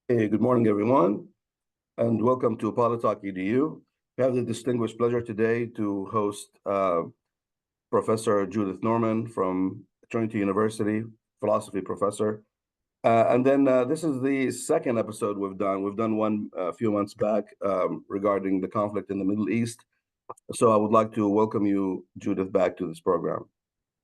Hey, good morning, everyone, and welcome to Politalk EDU. We have the distinguished pleasure today to host Professor Judith Norman from Trinity University, philosophy professor. And then this is the second episode we've done. We've done one a few months back regarding the conflict in the Middle East. So I would like to welcome you, Judith, back to this program.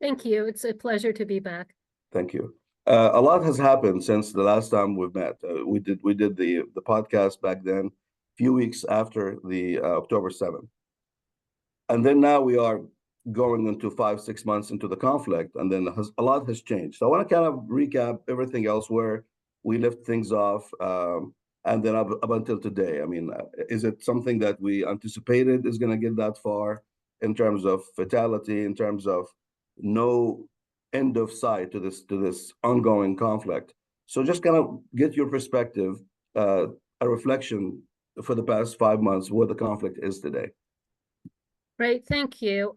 Thank you. It's a pleasure to be back. Thank you. A lot has happened since the last time we've met. We did the podcast back then, a few weeks after the October 7th, and then now we are going into 5-6 months into the conflict, and then a lot has changed. So I want to kind of recap everything else where we left things off, and then up until today. I mean, is it something that we anticipated is going to get that far in terms of fatality, in terms of no end of sight to this ongoing conflict? So just kind of get your perspective, a reflection for the past 5 months, where the conflict is today. Right. Thank you.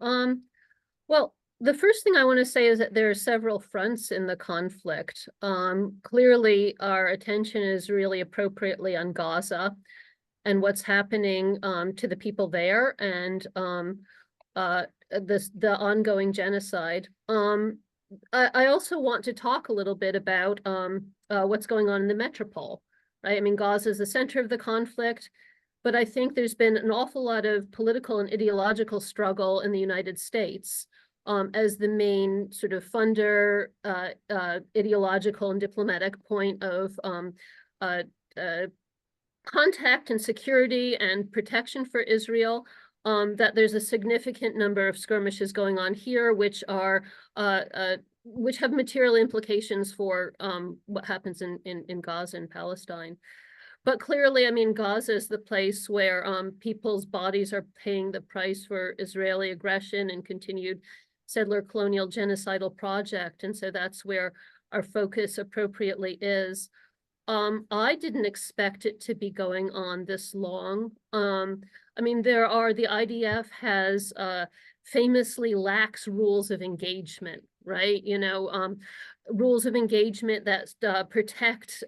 Well, the first thing I want to say is that there are several fronts in the conflict. Clearly, our attention is really appropriately on Gaza and what's happening to the people there and the ongoing genocide. I also want to talk a little bit about what's going on in the metropole, right? I mean, Gaza is the center of the conflict, but I think there's been an awful lot of political and ideological struggle in the United States as the main sort of funder, ideological and diplomatic point of contact and security and protection for Israel. That there's a significant number of skirmishes going on here, which have material implications for what happens in Gaza and Palestine. But clearly, I mean, Gaza is the place where people's bodies are paying the price for Israeli aggression and continued settler colonial genocidal project. And so that's where our focus appropriately is. I didn't expect it to be going on this long. I mean, the IDF has famously lax rules of engagement, right? Rules of engagement that protect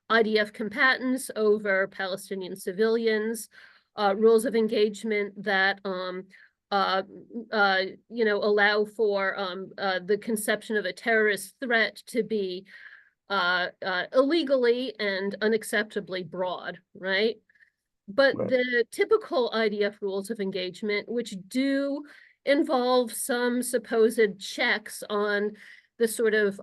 IDF combatants over Palestinian civilians, rules of engagement that allow for the conception of a terrorist threat to be illegally and unacceptably broad, right? But Right. the typical IDF rules of engagement, which do involve some supposed checks on the sort of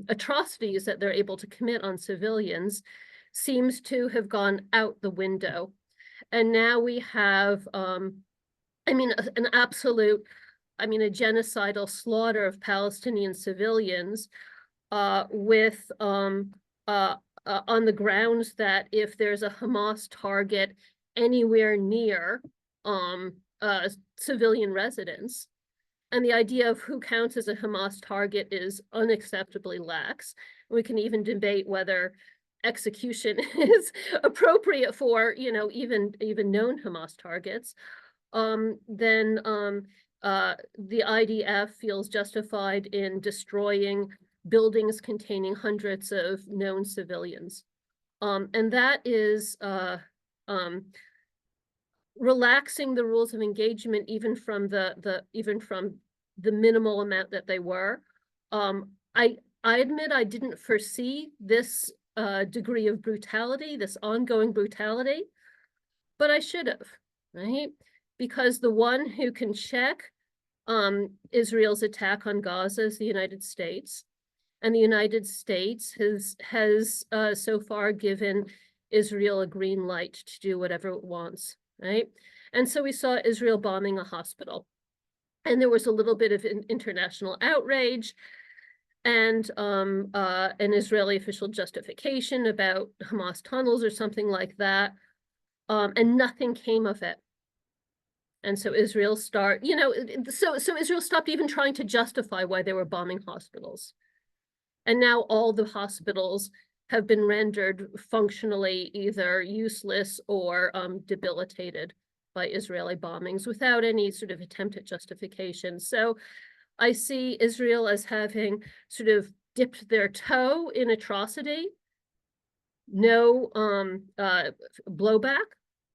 atrocities that they're able to commit on civilians, seems to have gone out the window. And now we have, a genocidal slaughter of Palestinian civilians with on the grounds that if there's a Hamas target anywhere near civilian residents, and the idea of who counts as a Hamas target is unacceptably lax. We can even debate whether execution is appropriate for, even known Hamas targets. Then the IDF feels justified in destroying buildings containing hundreds of known civilians. And that is relaxing the rules of engagement even from the minimal amount that they were. I admit I didn't foresee this degree of brutality, this ongoing brutality, but I should have, right? Because the one who can check Israel's attack on Gaza is the United States. And the United States has so far given Israel a green light to do whatever it wants, right? And so we saw Israel bombing a hospital. And there was a little bit of international outrage and an Israeli official justification about Hamas tunnels or something like that. And nothing came of it. And so Israel stopped even trying to justify why they were bombing hospitals. And now all the hospitals have been rendered functionally either useless or debilitated by Israeli bombings without any sort of attempt at justification. So I see Israel as having sort of dipped their toe in atrocity, no blowback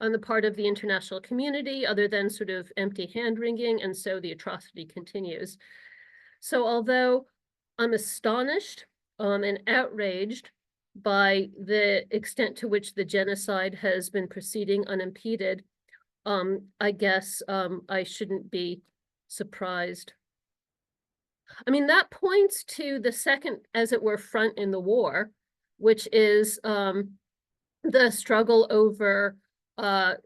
on the part of the international community other than sort of empty hand-wringing, and so the atrocity continues. So although I'm astonished and outraged by the extent to which the genocide has been proceeding unimpeded, I guess I shouldn't be surprised. I mean, that points to the second, as it were, front in the war, which is the struggle over how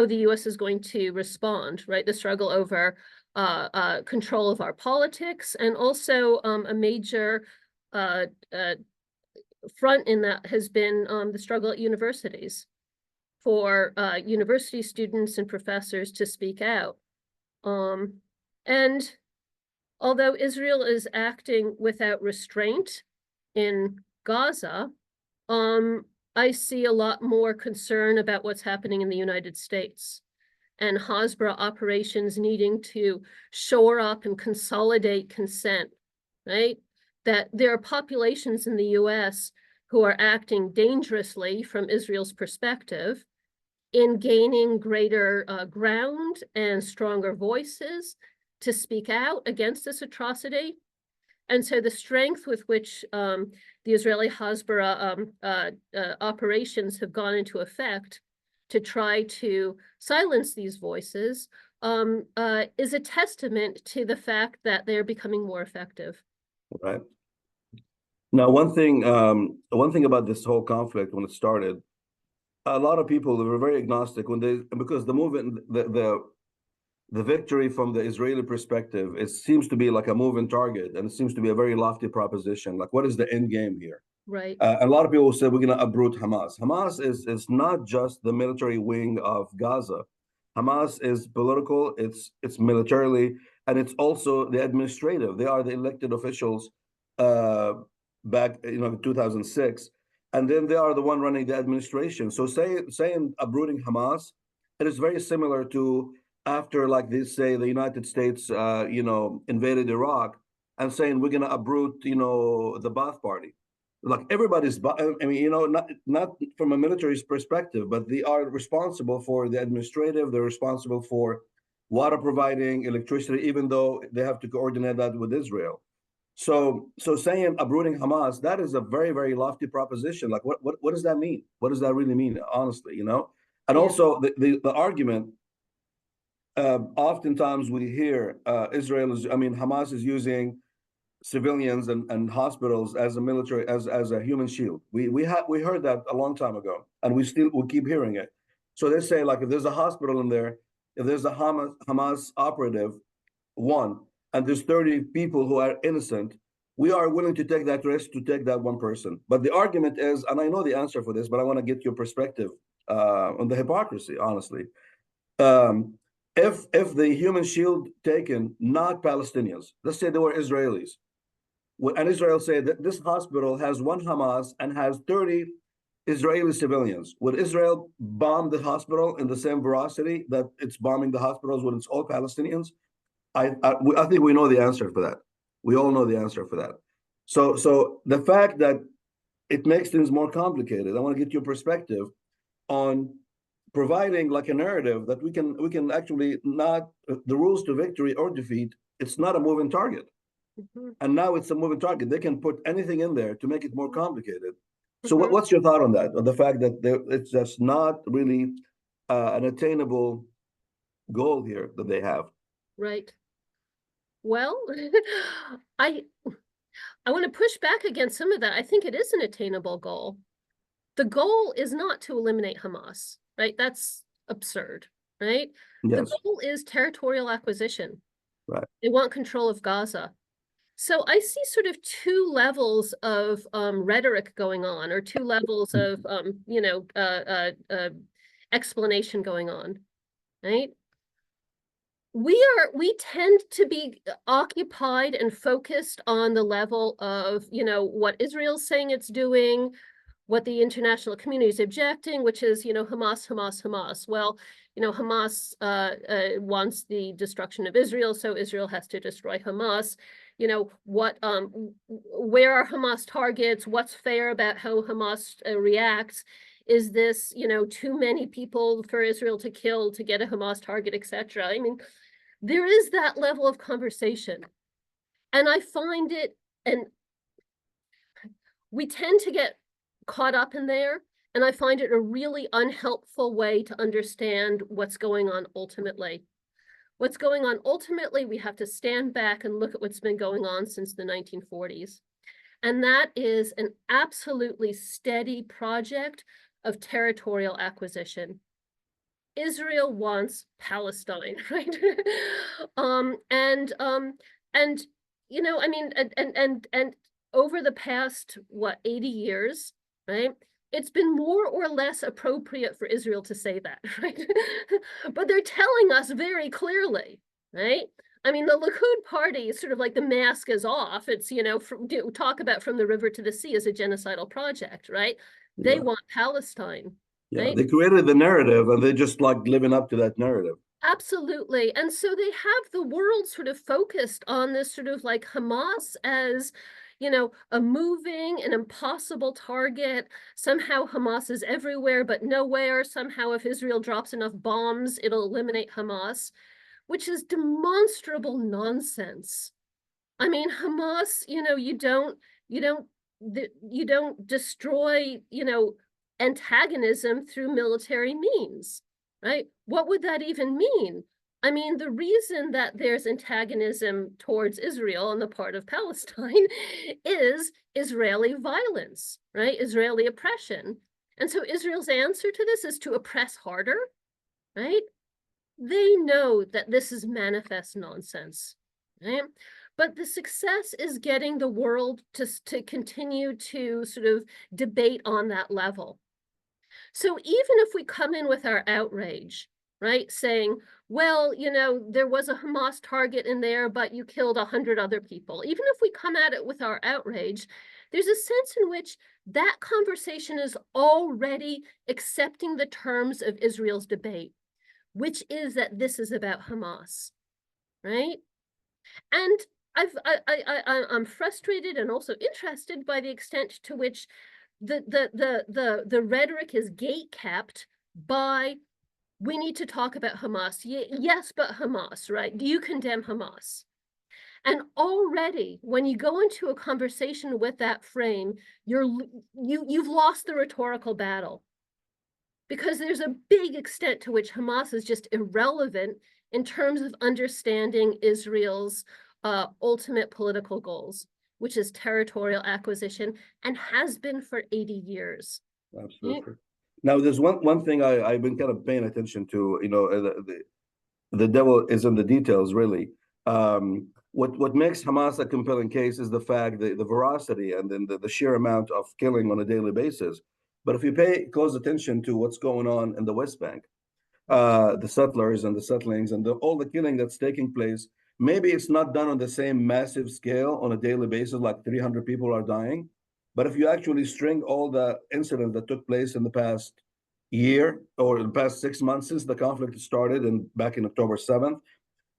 the U.S. is going to respond, right? The struggle over control of our politics, and also a major front in that has been the struggle at universities for university students and professors to speak out. And although Israel is acting without restraint in Gaza, I see a lot more concern about what's happening in the United States and Hasbara operations needing to shore up and consolidate consent, right? That there are populations in the US who are acting dangerously from Israel's perspective in gaining greater ground and stronger voices to speak out against this atrocity. And so the strength with which the Israeli Hasbara operations have gone into effect to try to silence these voices is a testament to the fact that they're becoming more effective. Right. Now, one thing about this whole conflict when it started, a lot of people were very agnostic because the movement, the victory from the Israeli perspective, it seems to be like a moving target, and it seems to be a very lofty proposition. Like, what is the end game here? Right. A lot of people say we're going to uproot Hamas. Hamas is not just the military wing of Gaza. Hamas is political, it's militarily, and it's also the administrative. They are the elected officials back, in 2006, and then they are the one running the administration. So saying uprooting Hamas, it is very similar to after, like they say, the United States, invaded Iraq, and saying we're going to uproot, the Ba'ath Party. Like everybody's, I mean, not from a military perspective, but they are responsible for the administrative. They're responsible for water providing, electricity, even though they have to coordinate that with Israel. So saying uprooting Hamas, that is a very, very lofty proposition. Like, what does that mean? What does that really mean, honestly, And Yeah. also the argument, oftentimes we hear Hamas is using civilians and hospitals as a military, as a human shield. We heard that a long time ago, and we keep hearing it. So they say, like, if there's a hospital in there, if there's a Hamas operative, and there's 30 people who are innocent, we are willing to take that risk to take that one person. But the argument is, and I know the answer for this, but I want to get your perspective on the hypocrisy, honestly. If the human shield taken, not Palestinians, let's say they were Israelis, and Israel said that this hospital has one Hamas and has 30 Israeli civilians, would Israel bomb the hospital in the same veracity that it's bombing the hospitals when it's all Palestinians? I think we know the answer for that. We all know the answer for that. So the fact that it makes things more complicated, I want to get your perspective on providing like a narrative that we can actually not, the rules to victory or defeat, it's not a moving target. And now it's a moving target. They can put anything in there to make it more complicated. So what's your thought on that? On the fact that it's just not really an attainable goal here that they have? Right. Well, I want to push back against some of that. I think it is an attainable goal. The goal is not to eliminate Hamas, right? That's absurd, right? Yes. The goal is territorial acquisition. Right. They want control of Gaza. So I see sort of two levels of rhetoric going on, or two levels of explanation going on, right? We tend to be occupied and focused on the level of, what Israel's saying it's doing, what the international community is objecting, which is, Hamas, Hamas, Hamas. Well, Hamas wants the destruction of Israel, so Israel has to destroy Hamas. where are Hamas targets? What's fair about how Hamas reacts? Is this, too many people for Israel to kill to get a Hamas target, etc.? I mean, there is that level of conversation. And I find it, and we tend to get caught up in there, and I find it a really unhelpful way to understand what's going on ultimately. What's going on ultimately, we have to stand back and look at what's been going on since the 1940s. And that is an absolutely steady project of territorial acquisition. Israel wants Palestine, right? And over the past 80 years, right? It's been more or less appropriate for Israel to say that, right? But they're telling us very clearly, right? I mean, the Likud party is sort of like the mask is off. It's, talk about from the river to the sea as a genocidal project, right? They want Palestine. Yeah, right? they created the narrative and they just like living up to that narrative. Absolutely. And so they have the world sort of focused on this sort of like Hamas as, a moving and impossible target. Somehow Hamas is everywhere but nowhere. Somehow if Israel drops enough bombs, it'll eliminate Hamas, which is demonstrable nonsense. I mean, Hamas, you don't destroy, antagonism through military means, right? What would that even mean? I mean, the reason that there's antagonism towards Israel on the part of Palestine is Israeli violence, right? Israeli oppression. And so Israel's answer to this is to oppress harder, right? They know that this is manifest nonsense, right? But the success is getting the world to continue to sort of debate on that level. So even if we come in with our outrage, right, saying, well, there was a Hamas target in there, but you killed 100 other people. Even if we come at it with our outrage, there's a sense in which that conversation is already accepting the terms of Israel's debate, which is that this is about Hamas, right? And I'm frustrated and also interested by the extent to which the rhetoric is gate kept by, we need to talk about Hamas. Yes, but Hamas, right? Do you condemn Hamas? And already, when you go into a conversation with that frame, you've lost the rhetorical battle, because there's a big extent to which Hamas is just irrelevant in terms of understanding Israel's ultimate political goals, which is territorial acquisition, and has been for 80 years. Absolutely. Now, there's one thing I've been kind of paying attention to. The devil is in the details, really. What makes Hamas a compelling case is the fact that the veracity and then the sheer amount of killing on a daily basis. But if you pay close attention to what's going on in the West Bank, the settlers and the settlings and all the killing that's taking place, maybe it's not done on the same massive scale on a daily basis, like 300 people are dying. But if you actually string all the incidents that took place in the past year or the past 6 months since the conflict started and back in October 7th,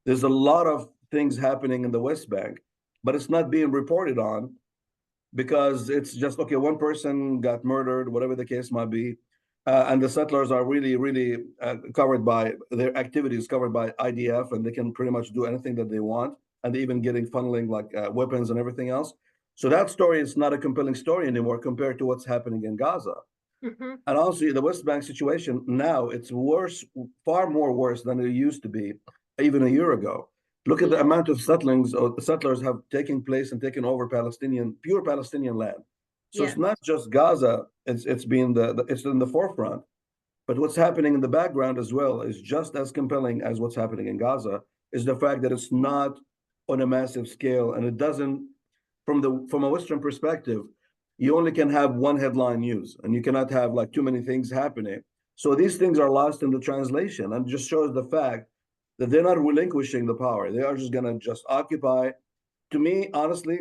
there's a lot of things happening in the West Bank, but it's not being reported on because it's just, okay, one person got murdered, whatever the case might be. And the settlers are really, really covered by their activities, covered by IDF, and they can pretty much do anything that they want, and even getting funneling like weapons and everything else. So that story is not a compelling story anymore compared to what's happening in Gaza. Mm-hmm. And also the West Bank situation now, it's worse, far more worse than it used to be even a year ago. Look at the amount of settlings or the settlers have taken place and taken over pure Palestinian land. So it's not just Gaza, it's been it's in the forefront. But what's happening in the background as well is just as compelling as what's happening in Gaza, is the fact that it's not on a massive scale, and it doesn't, from a Western perspective, you only can have one headline news and you cannot have like too many things happening. So these things are lost in the translation, and just shows the fact that they're not relinquishing the power. They are just going to just occupy. To me, honestly,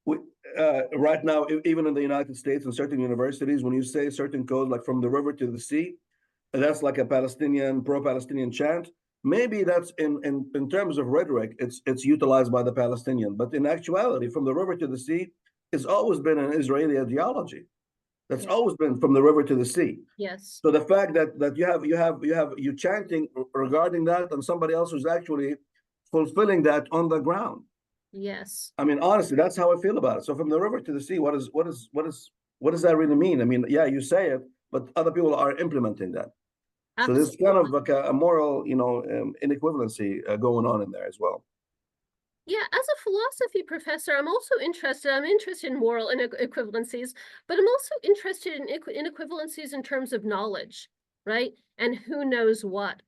right now, even in the United States and certain universities, when you say certain codes, like from the river to the sea, that's like a pro-Palestinian chant. maybe that's in terms of rhetoric, it's utilized by the Palestinian, but in actuality, from the river to the sea, it's always been an Israeli ideology. That's Yeah. always been from the river to the sea. Yes. So the fact that you chanting regarding that, and somebody else who's actually fulfilling that on the ground. Yes. I mean, honestly, that's how I feel about it. So from the river to the sea, what does that really mean? I mean, yeah, you say it, but other people are implementing that. So there's kind of Absolutely. like a moral, inequivalency going on in there as well. Yeah, as a philosophy professor, I'm interested in moral inequivalencies, but I'm also interested in inequivalencies in terms of knowledge, right? And who knows what.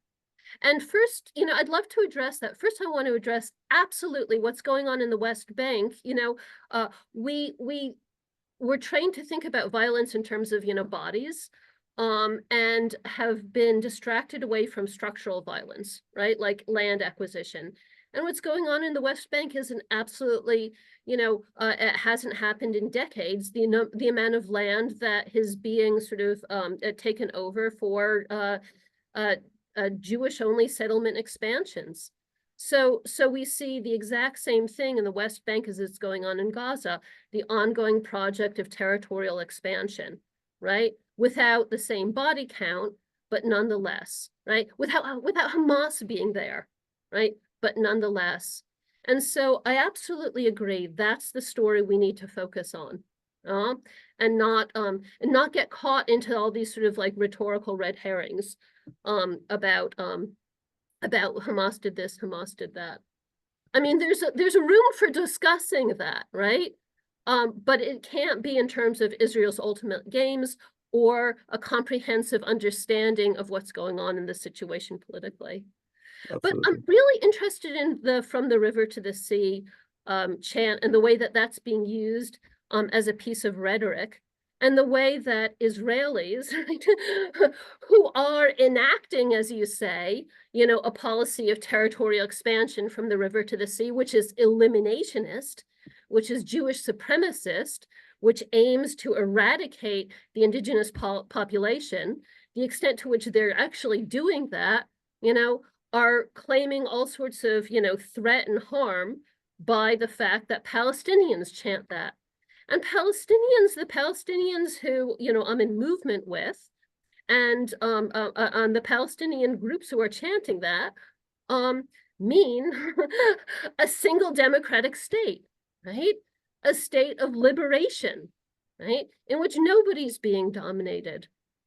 And first, I'd love to address that. First, I want to address absolutely what's going on in the West Bank. We're trained to think about violence in terms of, bodies, and have been distracted away from structural violence, right? Like land acquisition. And what's going on in the West Bank isn't absolutely, it hasn't happened in decades. The amount of land that is being sort of taken over for Jewish-only settlement expansions. So we see the exact same thing in the West Bank as it's going on in Gaza, the ongoing project of territorial expansion, right? Without the same body count, but nonetheless, right? Without Hamas being there, right? But nonetheless. And so I absolutely agree. That's the story we need to focus on. And not get caught into all these sort of like rhetorical red herrings about Hamas did this, Hamas did that. I mean, there's a room for discussing that, right? But it can't be in terms of Israel's ultimate games or a comprehensive understanding of what's going on in the situation politically. But I'm Absolutely. really interested in the from the river to the sea chant and the way that that's being used as a piece of rhetoric, and the way that Israelis who are enacting, as you say, a policy of territorial expansion from the river to the sea, which is eliminationist, which is Jewish supremacist, which aims to eradicate the indigenous population, the extent to which they're actually doing that, are claiming all sorts of, threat and harm by the fact that Palestinians chant that. And the Palestinians who, I'm in movement with, and on the Palestinian groups who are chanting that, mean a single democratic state, right? A state of liberation, right? In which nobody's being dominated,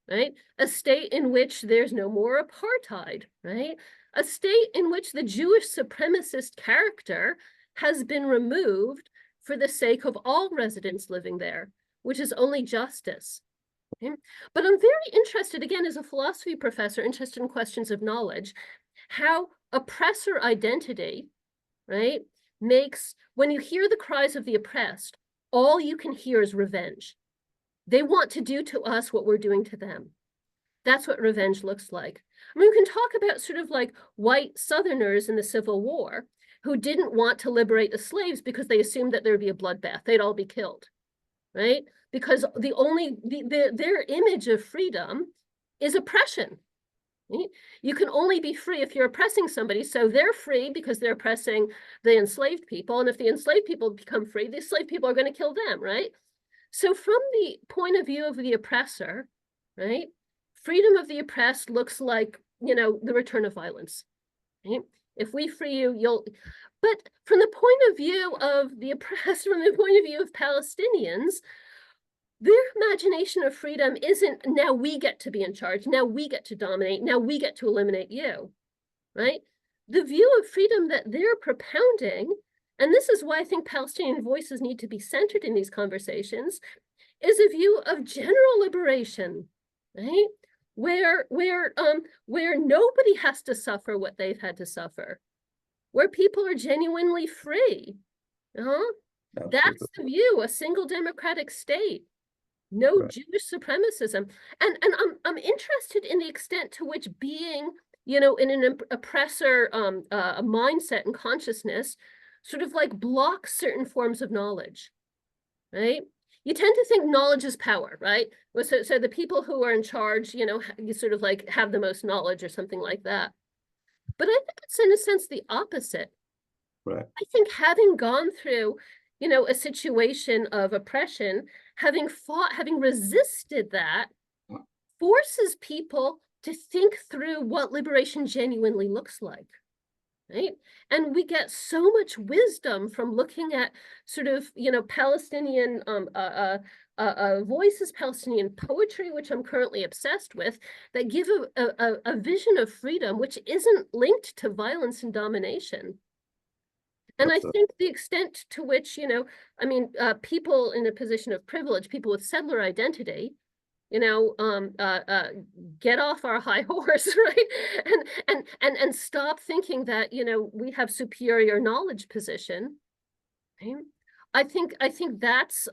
right? A state in which there's no more apartheid, right? A state in which the Jewish supremacist character has been removed for the sake of all residents living there, which is only justice. Okay? But I'm very interested, again, as a philosophy professor, interested in questions of knowledge, how oppressor identity, right, makes, when you hear the cries of the oppressed, all you can hear is revenge. They want to do to us what we're doing to them. That's what revenge looks like. I mean, we can talk about sort of like white Southerners in the Civil War who didn't want to liberate the slaves because they assumed that there'd be a bloodbath. They'd all be killed, right? Because their image of freedom is oppression. Right? You can only be free if you're oppressing somebody. So they're free because they're oppressing the enslaved people. And if the enslaved people become free, the enslaved people are going to kill them, right? So from the point of view of the oppressor, right, freedom of the oppressed looks like, the return of violence. Right? If we free you, you'll. But from the point of view of the oppressed, from the point of view of Palestinians, their imagination of freedom isn't now we get to be in charge, now we get to dominate, now we get to eliminate you, right? The view of freedom that they're propounding, and this is why I think Palestinian voices need to be centered in these conversations, is a view of general liberation, right? Where nobody has to suffer what they've had to suffer, where people are genuinely free. That's the view, a single democratic state. No Right. Jewish supremacism. And I'm interested in the extent to which being, in an oppressor mindset and consciousness sort of like blocks certain forms of knowledge, right? You tend to think knowledge is power, right? So the people who are in charge, you sort of like have the most knowledge or something like that. But I think it's in a sense the opposite. Right. I think having gone through, a situation of oppression, having fought, having resisted that, forces people to think through what liberation genuinely looks like. Right? And we get so much wisdom from looking at sort of, Palestinian voices, Palestinian poetry, which I'm currently obsessed with, that give a vision of freedom which isn't linked to violence and domination. And I think the extent to which, people in a position of privilege, people with settler identity, get off our high horse, right? And stop thinking that, we have superior knowledge position. Right? I think that's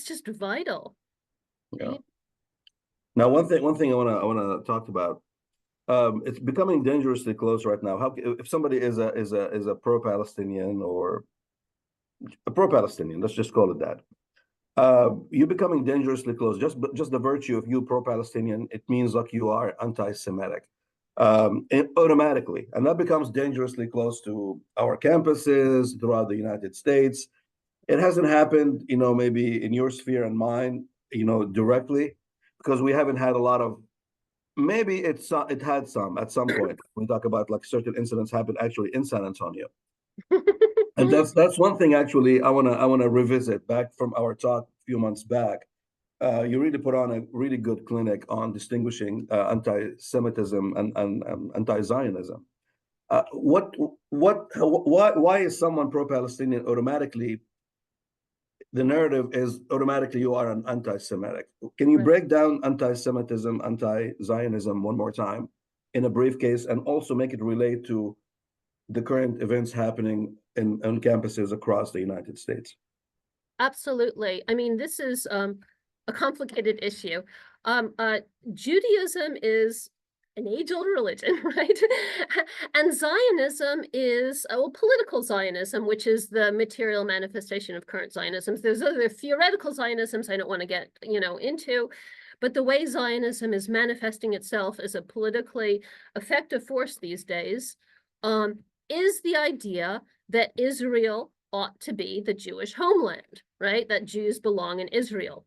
just vital. Yeah. Right? Now, one thing I wanna talk about. It's becoming dangerously close right now. How if somebody is a pro-Palestinian or a pro-Palestinian, let's just call it that. You're becoming dangerously close. Just the virtue of you pro-Palestinian, it means like you are anti-Semitic, automatically, and that becomes dangerously close to our campuses throughout the United States. It hasn't happened, maybe in your sphere and mine, directly, because we haven't had a lot of. Maybe it had some at some point. We talk about like certain incidents happened actually in San Antonio, and that's one thing actually I wanna revisit back from our talk a few months back. You really put on a really good clinic on distinguishing anti-Semitism and anti-Zionism. Why is someone pro-Palestinian automatically? The narrative is automatically you are an anti-Semitic. Can you Right. break down anti-Semitism, anti-Zionism one more time in a brief case, and also make it relate to the current events happening on campuses across the United States? Absolutely. I mean, this is a complicated issue. Judaism is an age-old religion, right? And Zionism is, political Zionism, which is the material manifestation of current Zionisms. There's other theoretical Zionisms I don't want to get, into, but the way Zionism is manifesting itself as a politically effective force these days, is the idea that Israel ought to be the Jewish homeland, right? That Jews belong in Israel.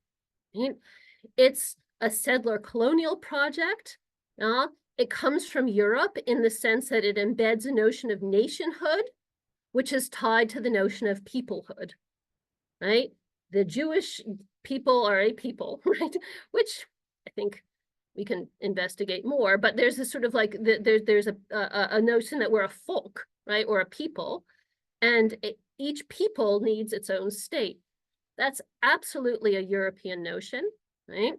Right? It's a settler colonial project. It comes from Europe in the sense that it embeds a notion of nationhood, which is tied to the notion of peoplehood, right? The Jewish people are a people, right? Which I think we can investigate more, but there's a sort of like, there's a notion that we're a folk, right? Or a people, and each people needs its own state. That's absolutely a European notion, right?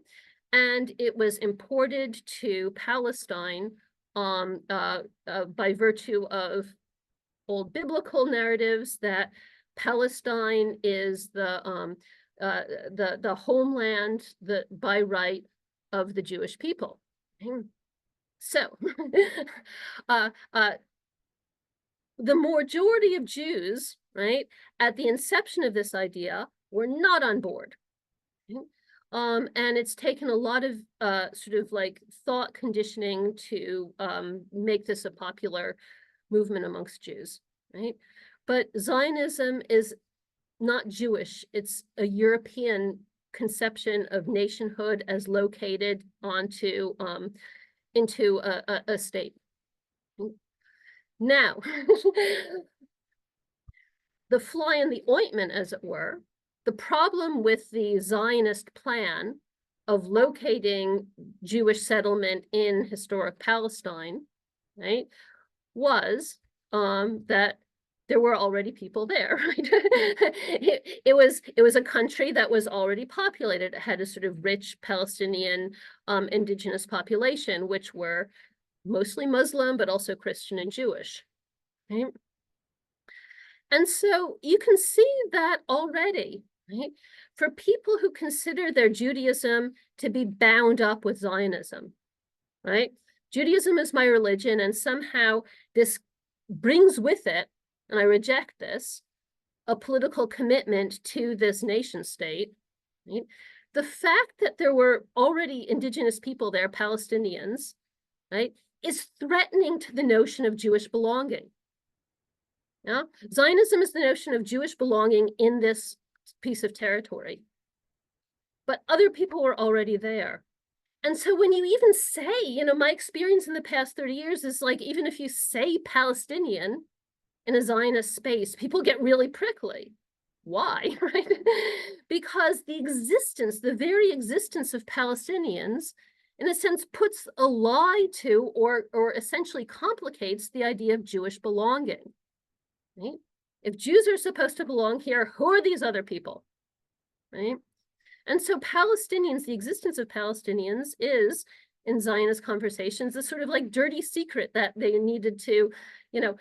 And it was imported to Palestine by virtue of old biblical narratives that Palestine is the homeland by right of the Jewish people. So, the majority of Jews, right, at the inception of this idea, were not on board. And it's taken a lot of sort of like thought conditioning to make this a popular movement amongst Jews, right? But Zionism is not Jewish. It's a European conception of nationhood as located onto into a state. Now, the fly in the ointment, as it were, the problem with the Zionist plan of locating Jewish settlement in historic Palestine, right, was that there were already people there. Right? it was a country that was already populated. It had a sort of rich Palestinian indigenous population, which were mostly Muslim, but also Christian and Jewish. Right? And so you can see that already, right? For people who consider their Judaism to be bound up with Zionism, right? Judaism is my religion, and somehow this brings with it, and I reject this, a political commitment to this nation state, right? The fact that there were already indigenous people there, Palestinians, right? is threatening to the notion of Jewish belonging. Yeah? Zionism is the notion of Jewish belonging in this piece of territory. But other people were already there. And so when you even say, you know, my experience in the past 30 years is like, even if you say Palestinian in a Zionist space, people get really prickly. Why, right? Because the existence, the very existence of Palestinians, in a sense, puts a lie to or essentially complicates the idea of Jewish belonging. Right? If Jews are supposed to belong here, who are these other people? Right? And so Palestinians, the existence of Palestinians is, in Zionist conversations, a sort of like dirty secret that they needed to, you know,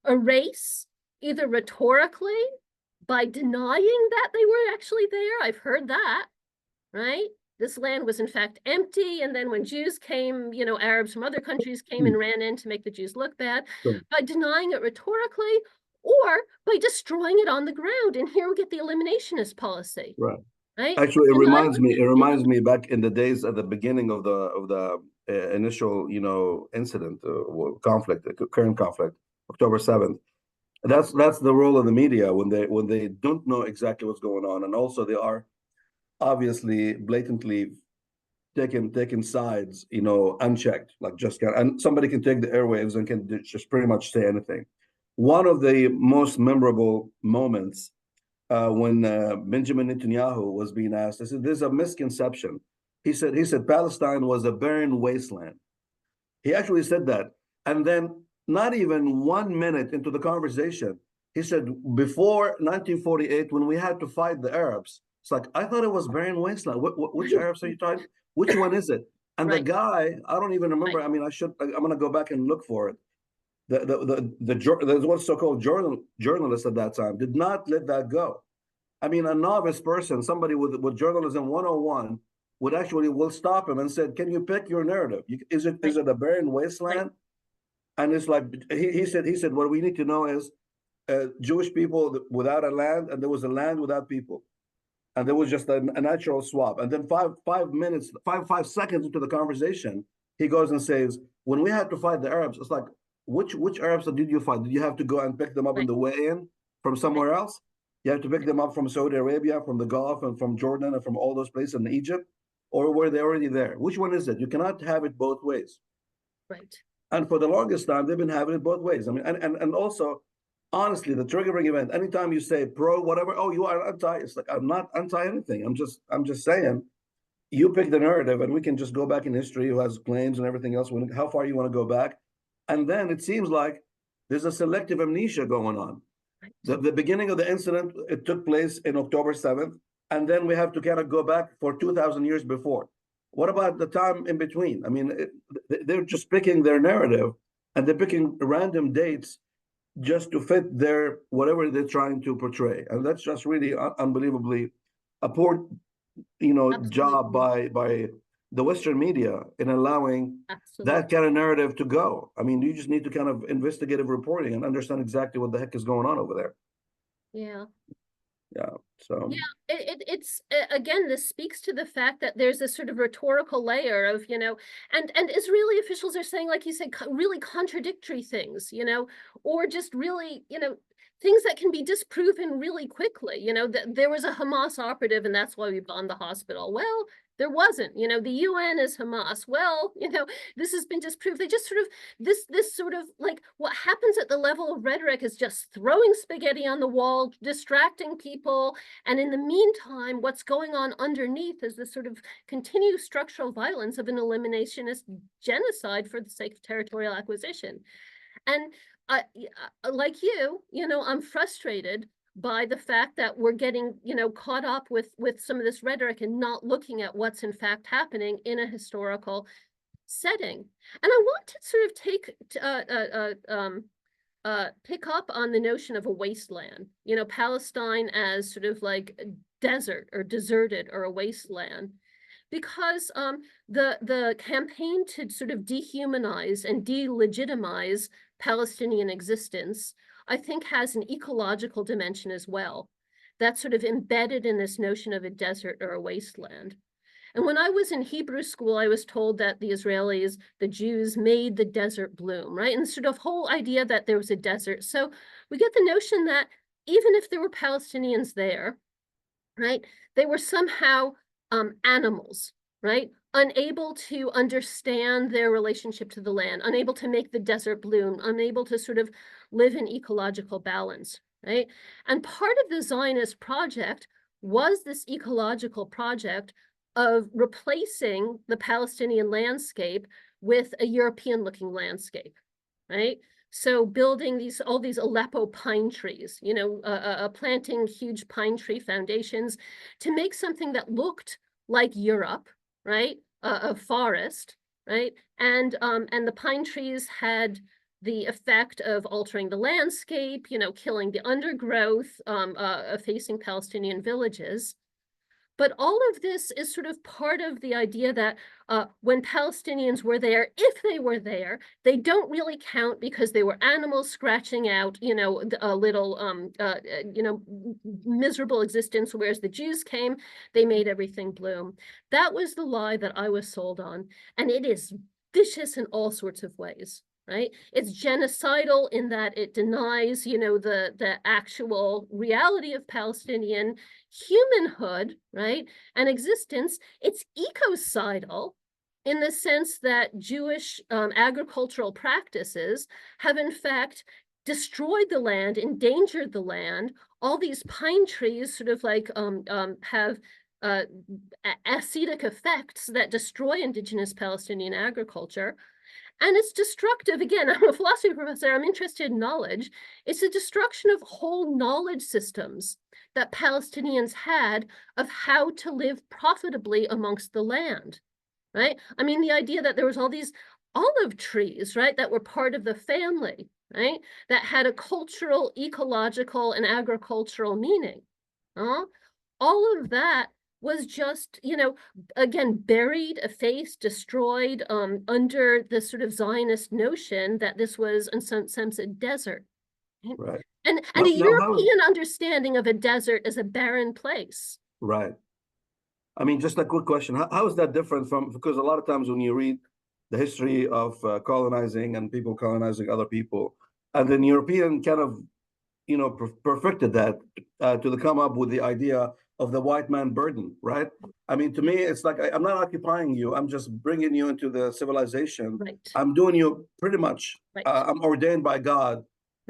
erase either rhetorically by denying that they were actually there. I've heard that, right? This land was in fact empty. And then when Jews came, you know, Arabs from other countries came and ran in to make the Jews look bad, by denying it rhetorically or by destroying it on the ground. And here we get the eliminationist policy. Right. Right? Actually, it reminds me back in the days at the beginning of the initial, you know, incident, conflict, current conflict, October 7th. That's the role of the media when they don't know exactly what's going on, and also they are obviously blatantly taking sides, you know, unchecked, like and somebody can take the airwaves and can just pretty much say anything. One of the most memorable moments when Benjamin Netanyahu was being asked, I said, "There's a misconception." He said Palestine was a barren wasteland. He actually said that, and then not even 1 minute into the conversation, he said, "Before 1948, when we had to fight the Arabs, it's like I thought it was barren wasteland. Which Arabs are you talking? Which one is it?" And the guy, I don't even remember. I mean, I'm going to go back and look for it. The what's so-called journalist at that time did not let that go. I mean, a novice person, somebody with journalism 101 will stop him and said, "Can you pick your narrative? Is it a barren wasteland?" And it's like he said, "What we need to know is Jewish people without a land, and there was a land without people, and there was just a natural swap." And then five seconds into the conversation, he goes and says, "When we had to fight the Arabs, it's like, which Arabs did you fight? Did you have to go and pick them up on the way in from somewhere else? You have to pick them up from Saudi Arabia, from the Gulf, and from Jordan, and from all those places in Egypt, or were they already there? Which one is it? You cannot have it both ways." Right. And for the longest time, they've been having it both ways. I mean, and also, honestly, the triggering event. Anytime you say pro whatever, oh, you are anti. It's like, I'm not anti anything. I'm just saying, you pick the narrative, and we can just go back in history, who has claims and everything else. How far you want to go back, and then it seems like there's a selective amnesia going on. The beginning of the incident, it took place in October 7th, and then we have to kind of go back for 2,000 years before. What about the time in between? I mean, they're just picking their narrative, and they're picking random dates just to fit their whatever they're trying to portray, and that's just really unbelievably a poor, you know, job by the Western media in allowing that kind of narrative to go. I mean, you just need to kind of investigative reporting and understand exactly what the heck is going on over there. Yeah. Yeah. So yeah, it's again, this speaks to the fact that there's a sort of rhetorical layer of, you know, and Israeli officials are saying, like you said, really contradictory things, you know, or just really, you know, things that can be disproven really quickly. You know, there was a Hamas operative and that's why we bombed the hospital. Well, there wasn't. You know, the UN is Hamas. Well, you know, this has been disproved. They just sort of, this sort of like what happens at the level of rhetoric is just throwing spaghetti on the wall, distracting people. And in the meantime, what's going on underneath is this sort of continued structural violence of an eliminationist genocide for the sake of territorial acquisition. And like you know, I'm frustrated by the fact that we're getting, you know, caught up with some of this rhetoric and not looking at what's in fact happening in a historical setting. And I want to sort of pick up on the notion of a wasteland, you know, Palestine as sort of like a desert or deserted or a wasteland. Because the campaign to sort of dehumanize and delegitimize Palestinian existence, I think, has an ecological dimension as well. That's sort of embedded in this notion of a desert or a wasteland. And when I was in Hebrew school, I was told that the Israelis, the Jews, made the desert bloom, right? And sort of whole idea that there was a desert. So we get the notion that even if there were Palestinians there, right, they were somehow animals, right? Unable to understand their relationship to the land, unable to make the desert bloom, unable to sort of live in ecological balance, right? And part of the Zionist project was this ecological project of replacing the Palestinian landscape with a European-looking landscape, right? So building all these Aleppo pine trees, you know, planting huge pine tree foundations to make something that looked like Europe, right? A forest, right? And the pine trees had the effect of altering the landscape, you know, killing the undergrowth, facing Palestinian villages. But all of this is sort of part of the idea that when Palestinians were there, if they were there, they don't really count because they were animals scratching out, you know, a little, you know, miserable existence. Whereas the Jews came, they made everything bloom. That was the lie that I was sold on, and it is vicious in all sorts of ways. Right? It's genocidal in that it denies, you know, the actual reality of Palestinian humanhood, right, and existence. It's ecocidal in the sense that Jewish agricultural practices have in fact destroyed the land, endangered the land. All these pine trees sort of like have acidic effects that destroy indigenous Palestinian agriculture. And it's destructive. Again, I'm a philosophy professor. I'm interested in knowledge. It's a destruction of whole knowledge systems that Palestinians had of how to live profitably amongst the land, right? I mean, the idea that there was all these olive trees, right, that were part of the family, right, that had a cultural, ecological, and agricultural meaning. All of that was just, you know, again, buried, effaced, destroyed under the sort of Zionist notion that this was, in some sense, a desert. Right. And Now, a now how, European understanding of a desert as a barren place. right. I mean, just a quick question. How is that different from, because a lot of times when you read the history of colonizing and people colonizing other people, and then European kind of, you know, perfected that to come up with the idea of the white man burden, right? I mean, to me, it's like I'm not occupying you. I'm just bringing you into the civilization. Right. I'm doing you pretty much. Right. I'm ordained by God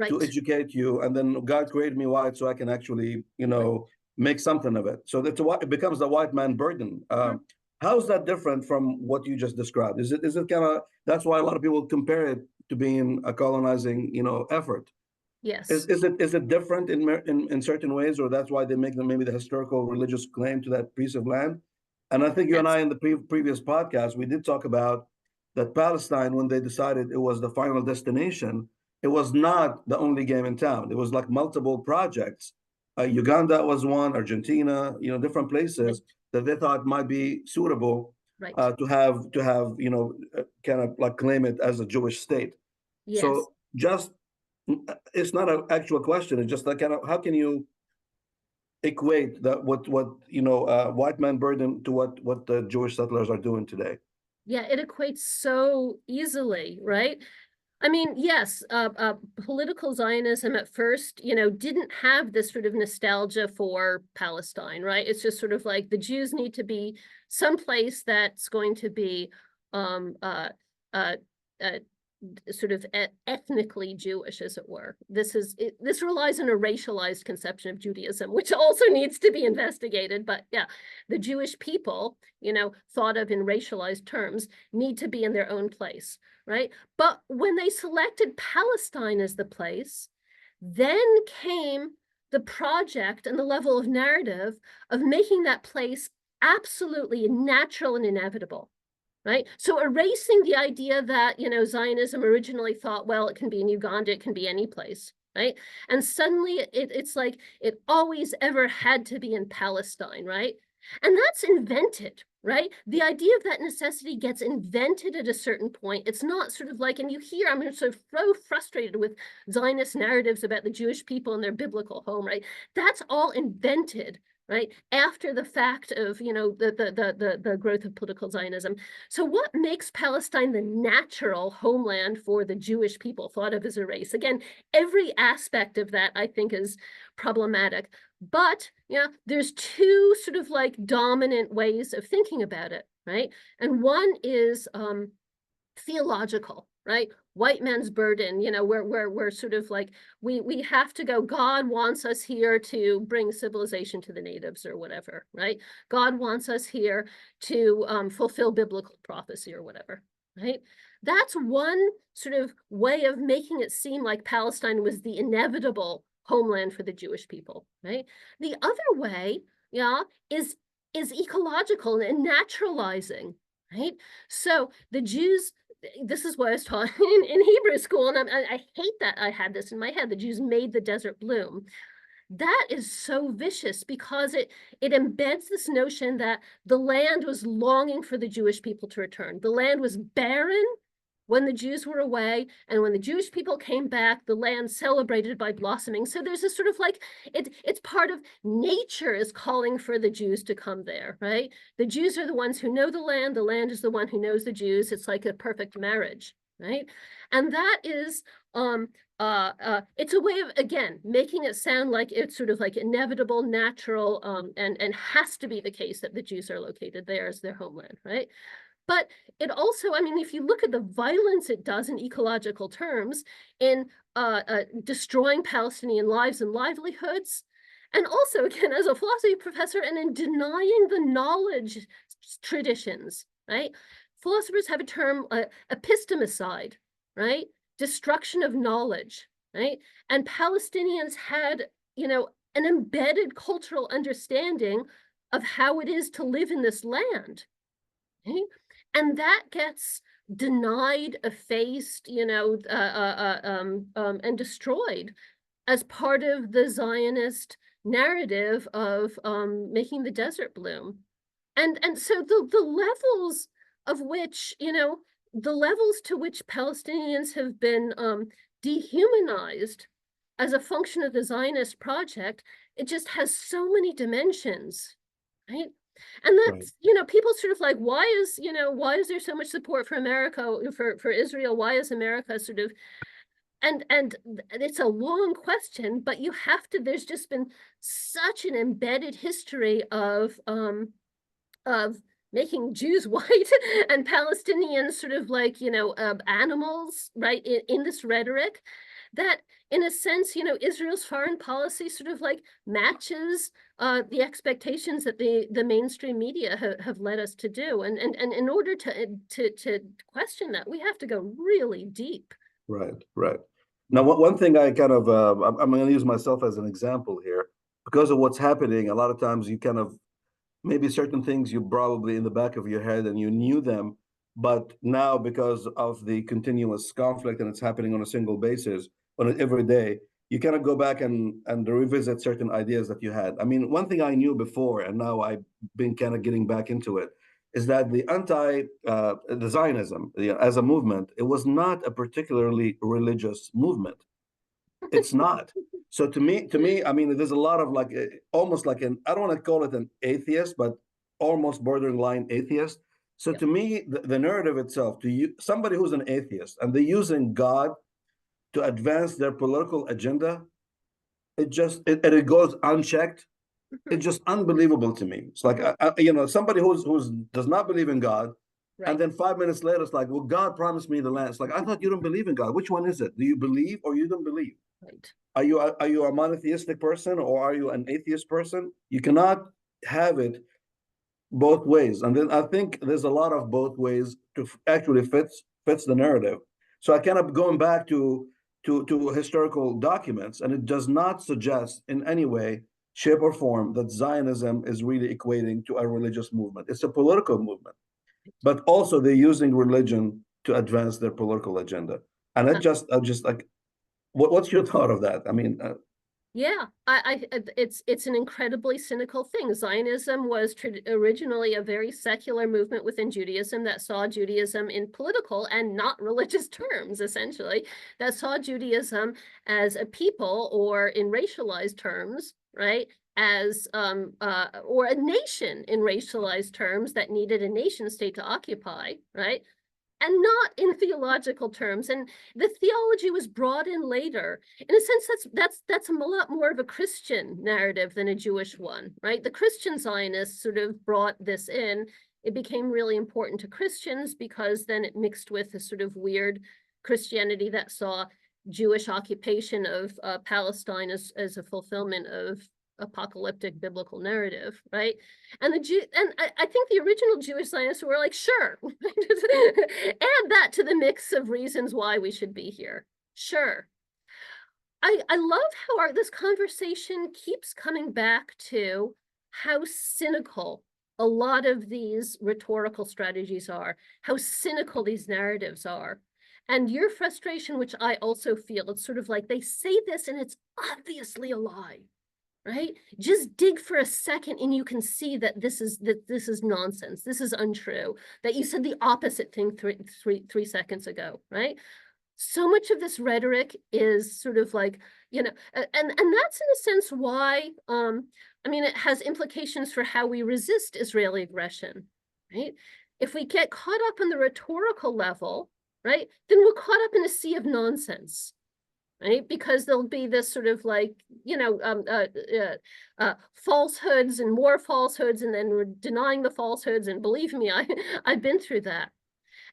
to Right. educate you, and then God created me white so I can actually, you know, make something of it. So that's what it becomes the white man burden. How's that different from what you just described? Is it kind of, that's why a lot of people compare it to being a colonizing, you know, effort. Yes. Is it different in certain ways, or that's why they make them maybe the historical religious claim to that piece of land? And I think you and I in the previous podcast we did talk about that Palestine, when they decided it was the final destination, it was not the only game in town. It was like multiple projects. Uganda was one, Argentina, you know, different places that they thought might be suitable to have you know kind of like claim it as a Jewish state. Yes. So just it's not an actual question. It's just like kind of how can you equate that what you know white man burden to what the Jewish settlers are doing today? Yeah, it equates so easily, right? I mean, yes, political Zionism at first, you know, didn't have this sort of nostalgia for Palestine, right? It's just sort of like the Jews need to be someplace that's going to be sort of ethnically Jewish, as it were. This relies on a racialized conception of Judaism, which also needs to be investigated. But yeah, the Jewish people, you know, thought of in racialized terms, need to be in their own place, right? But when they selected Palestine as the place, then came the project and the level of narrative of making that place absolutely natural and inevitable. Right. So erasing the idea that, you know, Zionism originally thought, well, it can be in Uganda, it can be any place. Right. And suddenly it's like it always ever had to be in Palestine. Right. And that's invented. Right. The idea of that necessity gets invented at a certain point. It's not sort of like, and you hear, I'm sort of so frustrated with Zionist narratives about the Jewish people and their biblical home. Right. That's all invented. right? After the fact of, the growth of political Zionism. So what makes Palestine the natural homeland for the Jewish people thought of as a race? Again, every aspect of that I think is problematic. But there's two sort of like dominant ways of thinking about it, right? And one is theological, right? White man's burden, we're sort of like, we have to go, God wants us here to bring civilization to the natives or whatever, right? God wants us here to fulfill biblical prophecy or whatever, right? That's one sort of way of making it seem like Palestine was the inevitable homeland for the Jewish people, right? The other way, is ecological and naturalizing, right? So the Jews, this is what I was taught in Hebrew school, and I hate that I had this in my head. The Jews made the desert bloom. That is so vicious because it embeds this notion that the land was longing for the Jewish people to return. The land was barren when the Jews were away, and when the Jewish people came back, the land celebrated by blossoming. So there's this sort of like, it's part of nature is calling for the Jews to come there, right? The Jews are the ones who know the land is the one who knows the Jews. It's like a perfect marriage, right? And that is, it's a way of, again, making it sound like it's sort of like inevitable, natural, and has to be the case that the Jews are located there as their homeland, right? But it also, I mean, if you look at the violence it does in ecological terms, in destroying Palestinian lives and livelihoods, and also, again, as a philosophy professor, and in denying the knowledge traditions, right? Philosophers have a term, epistemicide, right? Destruction of knowledge, right? And Palestinians had, an embedded cultural understanding of how it is to live in this land, right? And that gets denied, effaced, and destroyed as part of the Zionist narrative of making the desert bloom. And so the levels of which, the levels to which Palestinians have been dehumanized as a function of the Zionist project, it just has so many dimensions, right? And that's, people sort of like, why is there so much support for America, for Israel? Why is America sort of, and it's a long question, but you have to, there's just been such an embedded history of making Jews white and Palestinians sort of like, animals, right, in this rhetoric, that in a sense, Israel's foreign policy sort of like matches the expectations that the mainstream media have led us to do. And in order to question that, we have to go really deep. Right, right. Now, one thing I kind of, I'm going to use myself as an example here. Because of what's happening, a lot of times you kind of, maybe certain things you probably in the back of your head and you knew them, but now because of the continuous conflict and it's happening on a single basis, on it every day, you kind of go back and revisit certain ideas that you had. I mean, one thing I knew before, and now I've been kind of getting back into it, is that the Zionism, as a movement, it was not a particularly religious movement. It's not. So to me, I mean, there's a lot of like almost like I don't want to call it an atheist, but almost borderline atheist. So to me, the narrative itself, to you, somebody who's an atheist and they're using God to advance their political agenda, it goes unchecked. It's just unbelievable to me. It's like somebody who's does not believe in God, right. And then 5 minutes later, it's like, well, God promised me the land. It's like, I thought you don't believe in God. Which one is it? Do you believe or you don't believe? Right. Are you a monotheistic person or are you an atheist person? You cannot have it both ways. And then I think there's a lot of both ways to actually fits the narrative. So I kind of going back to historical documents, and it does not suggest in any way, shape, or form that Zionism is really equating to a religious movement. It's a political movement, but also they're using religion to advance their political agenda. And I just like, what's your thought of that? I mean, yeah, it's an incredibly cynical thing. Zionism was originally a very secular movement within Judaism that saw Judaism in political and not religious terms, essentially, that saw Judaism as a people, or in racialized terms, right, as or a nation in racialized terms that needed a nation state to occupy, right? And not in theological terms. And the theology was brought in later. In a sense, that's a lot more of a Christian narrative than a Jewish one, right? The Christian Zionists sort of brought this in. It became really important to Christians because then it mixed with a sort of weird Christianity that saw Jewish occupation of Palestine as a fulfillment of apocalyptic biblical narrative, right? And I think the original Jewish Zionists were like, sure, add that to the mix of reasons why we should be here. Sure. I love how this conversation keeps coming back to how cynical a lot of these rhetorical strategies are, how cynical these narratives are. And your frustration, which I also feel, it's sort of like they say this and it's obviously a lie, right? Just dig for a second and you can see that this is nonsense. This is untrue. That you said the opposite thing three seconds ago, right? So much of this rhetoric is sort of like, and that's in a sense why, I mean, it has implications for how we resist Israeli aggression, right? If we get caught up on the rhetorical level, right, then we're caught up in a sea of nonsense, right? Because there'll be this sort of like, falsehoods and more falsehoods, and then we're denying the falsehoods. And believe me, I've been through that.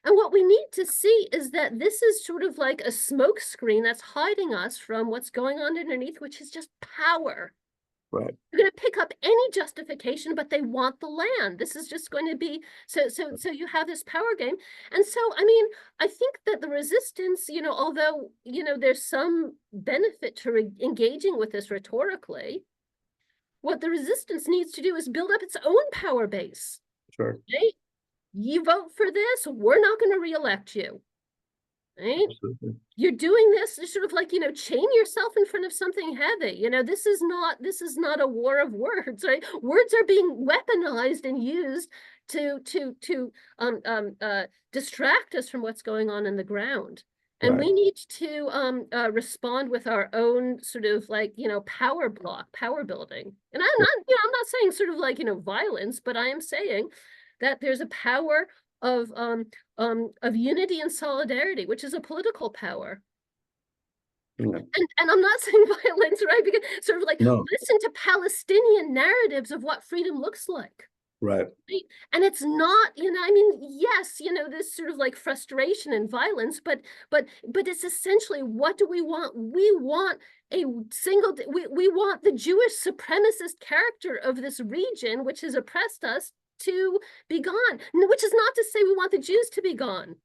And what we need to see is that this is sort of like a smoke screen that's hiding us from what's going on underneath, which is just power. Right. They're going to pick up any justification, but they want the land. This is just going to be so you have this power game. And so, I mean, I think that the resistance, although, there's some benefit to engaging with this rhetorically, what the resistance needs to do is build up its own power base. Sure. Right? You vote for this, we're not going to reelect you. Right? Absolutely. You're doing this, you're sort of like, chain yourself in front of something heavy. This is not a war of words, right? Words are being weaponized and used to distract us from what's going on in the ground. And Right. we need to respond with our own sort of like, power building. And I'm not saying sort of like, violence, but I am saying that there's a power of unity and solidarity, which is a political power. Yeah. And I'm not saying violence, right? Because sort of like listen to Palestinian narratives of what freedom looks like. Right. Right? And it's not, I mean, yes, this sort of like frustration and violence, but it's essentially, what do we want? We want we want the Jewish supremacist character of this region, which has oppressed us, to be gone, which is not to say we want the Jews to be gone.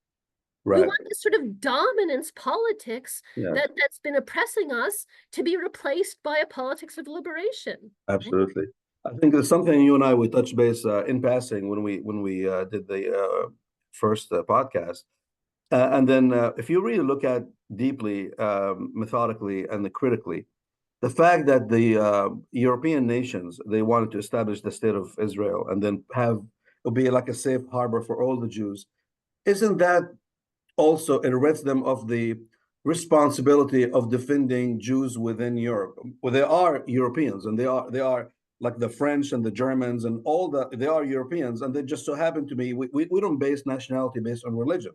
Right. We want this sort of dominance politics that's been oppressing us to be replaced by a politics of liberation. Absolutely. Right? I think there's something you and I would touch base in passing when we did the first podcast. And then if you really look at deeply, methodically, and critically, the fact that the European nations, they wanted to establish the state of Israel and then it'll be like a safe harbor for all the Jews, isn't that also, it rids them of the responsibility of defending Jews within Europe? Well, they are Europeans, and they are like the French and the Germans and they are Europeans, and they just so happen to be, we don't base nationality based on religion.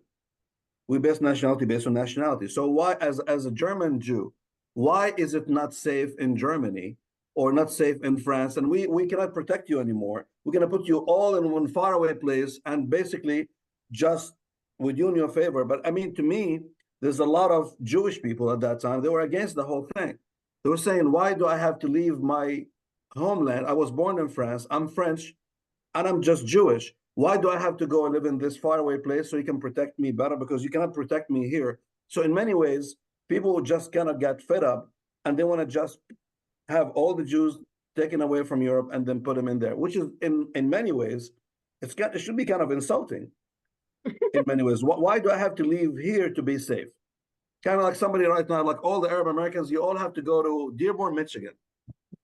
We base nationality based on nationality. So why, as a German Jew, why is it not safe in Germany or not safe in France? And we cannot protect you anymore. We're going to put you all in one faraway place and basically just with you in your favor. But I mean, to me, there's a lot of Jewish people at that time. They were against the whole thing. They were saying, why do I have to leave my homeland? I was born in France. I'm French and I'm just Jewish. Why do I have to go and live in this faraway place so you can protect me better? Because you cannot protect me here. So in many ways, people just kind of get fed up and they want to just have all the Jews taken away from Europe and then put them in there, which is in many ways, it should be kind of insulting in many ways. Why do I have to leave here to be safe? Kind of like somebody right now, like all the Arab Americans, you all have to go to Dearborn, Michigan,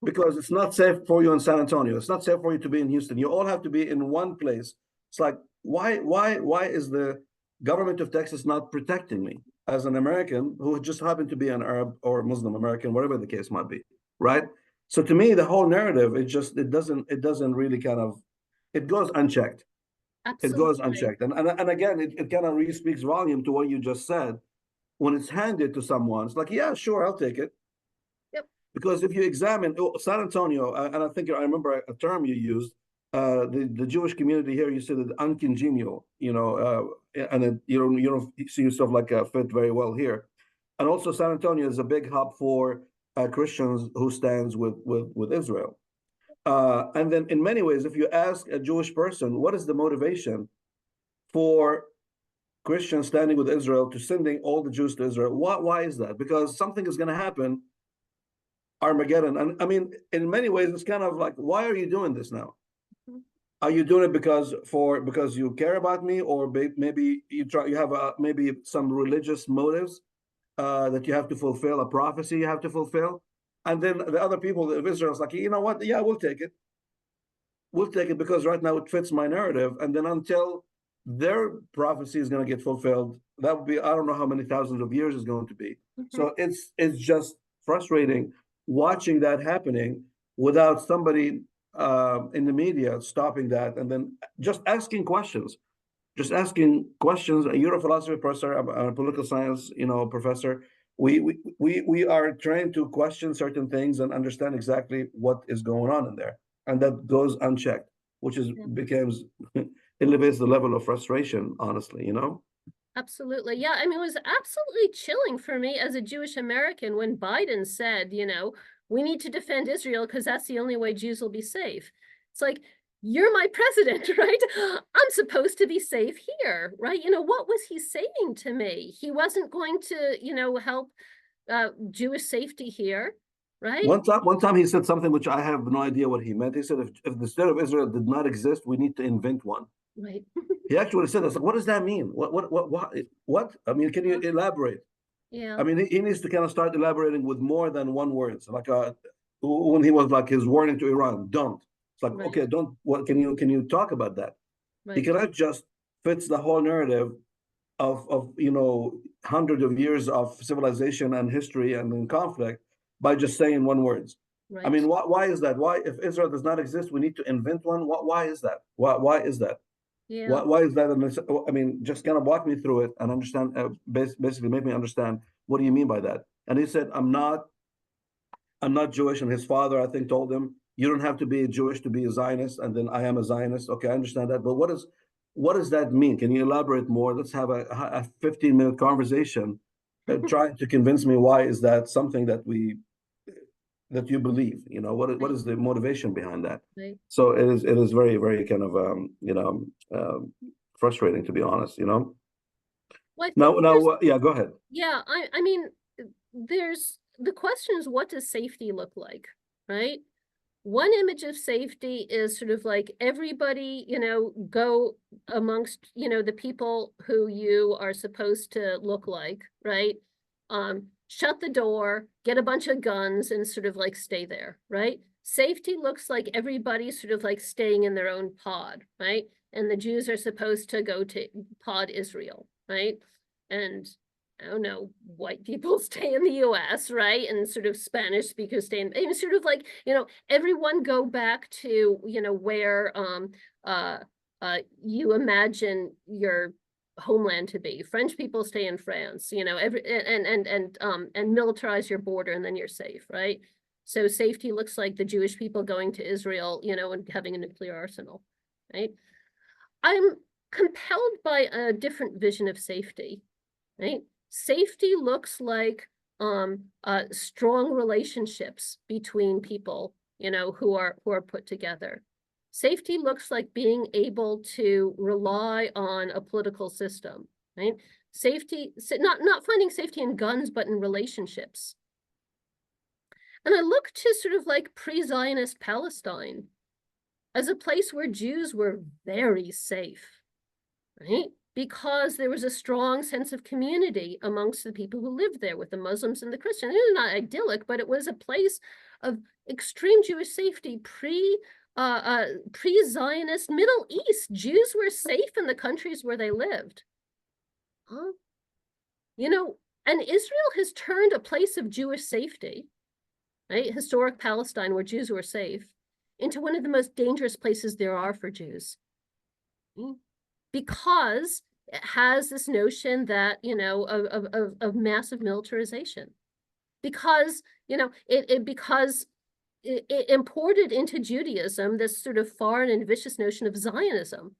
because it's not safe for you in San Antonio. It's not safe for you to be in Houston. You all have to be in one place. It's like, why is the government of Texas not protecting me as an American who just happened to be an Arab or Muslim American, whatever the case might be, right? So to me, the whole narrative, it doesn't really kind of, it goes unchecked. It goes Absolutely. unchecked. And again, it kind of really speaks volume to what you just said. When it's handed to someone, it's like, yeah, sure, I'll take it. Yep. Because if you examine San Antonio, and I think I remember a term you used, the Jewish community here, you said it uncongenial, and then you don't see yourself like fit very well here. And also, San Antonio is a big hub for Christians who stands with Israel. And then, in many ways, if you ask a Jewish person, what is the motivation for Christians standing with Israel to sending all the Jews to Israel? Why is that? Because something is going to happen, Armageddon. And I mean, in many ways, it's kind of like, why are you doing this now? Mhm. Are you doing it because you care about me, or maybe you have maybe some religious motives that you have to fulfill, a prophecy you have to fulfill? And then the other people of Israel is like, you know what? Yeah, we'll take it. We'll take it because right now it fits my narrative. And then until their prophecy is going to get fulfilled, that would be, I don't know how many thousands of years is going to be. Mhm. So it's just frustrating watching that happening without somebody in the media stopping that and then just asking questions. Just asking questions. You're a philosophy professor, I'm a political science, professor. We are trained to question certain things and understand exactly what is going on in there, and that goes unchecked, which is Yeah. becomes elevates the level of frustration. Honestly. Absolutely. Yeah. I mean, it was absolutely chilling for me as a Jewish American when Biden said, we need to defend Israel because that's the only way Jews will be safe. It's like, you're my president, right? I'm supposed to be safe here, right? What was he saying to me? He wasn't going to, help Jewish safety here, right? One time he said something which I have no idea what he meant. He said, if the state of Israel did not exist, we need to invent one. Right. He actually said, "I was like, what does that mean? What? I mean, can you elaborate?" Yeah. I mean, he needs to kind of start elaborating with more than one word. So like when he was like his warning to Iran, don't. It's like, Right. okay, don't. What can you talk about that? He Right. cannot just fits the whole narrative of hundreds of years of civilization and history and in conflict by just saying one words. I Right. mean, why is that? Why, if Israel does not exist, we need to invent one? Why is that? Why is that? Yeah. Why is that? I mean, just kind of walk me through it and understand, basically make me understand what do you mean by that? And he said, I'm not Jewish. And his father, I think, told him, you don't have to be Jewish to be a Zionist. And then I am a Zionist. Okay, I understand that. But what does that mean? Can you elaborate more? Let's have a 15-minute conversation trying to convince me why is that something that you believe. What Right. is the motivation behind that? Right. So it is very, very kind of frustrating, to be honest. Well, I think Now, yeah, go ahead. yeah, I mean, there's the question is, what does safety look like, right? One image of safety is sort of like everybody, go amongst, the people who you are supposed to look like, right? Shut the door, get a bunch of guns, and sort of like stay there, right? Safety looks like everybody sort of like staying in their own pod, right? And the Jews are supposed to go to pod Israel, right? And I don't know, white people stay in the US, right? And sort of Spanish speakers stay in, and sort of like, everyone go back to, where you imagine your homeland to be. French people stay in France, and militarize your border, and then you're safe, right? So safety looks like the Jewish people going to Israel, and having a nuclear arsenal, right? I'm compelled by a different vision of safety, right? Safety looks like strong relationships between people, who are put together. Safety looks like being able to rely on a political system, right? Safety, not finding safety in guns, but in relationships. And I look to sort of like pre-Zionist Palestine as a place where Jews were very safe, right? Because there was a strong sense of community amongst the people who lived there, with the Muslims and the Christians. It was not idyllic, but it was a place of extreme Jewish safety pre-Zionist Middle East. Jews were safe in the countries where they lived. Huh? And Israel has turned a place of Jewish safety right? Historic Palestine, where Jews were safe, into one of the most dangerous places there are for Jews. Because it has this notion that, of massive militarization. Because, it imported into Judaism this sort of foreign and vicious notion of Zionism,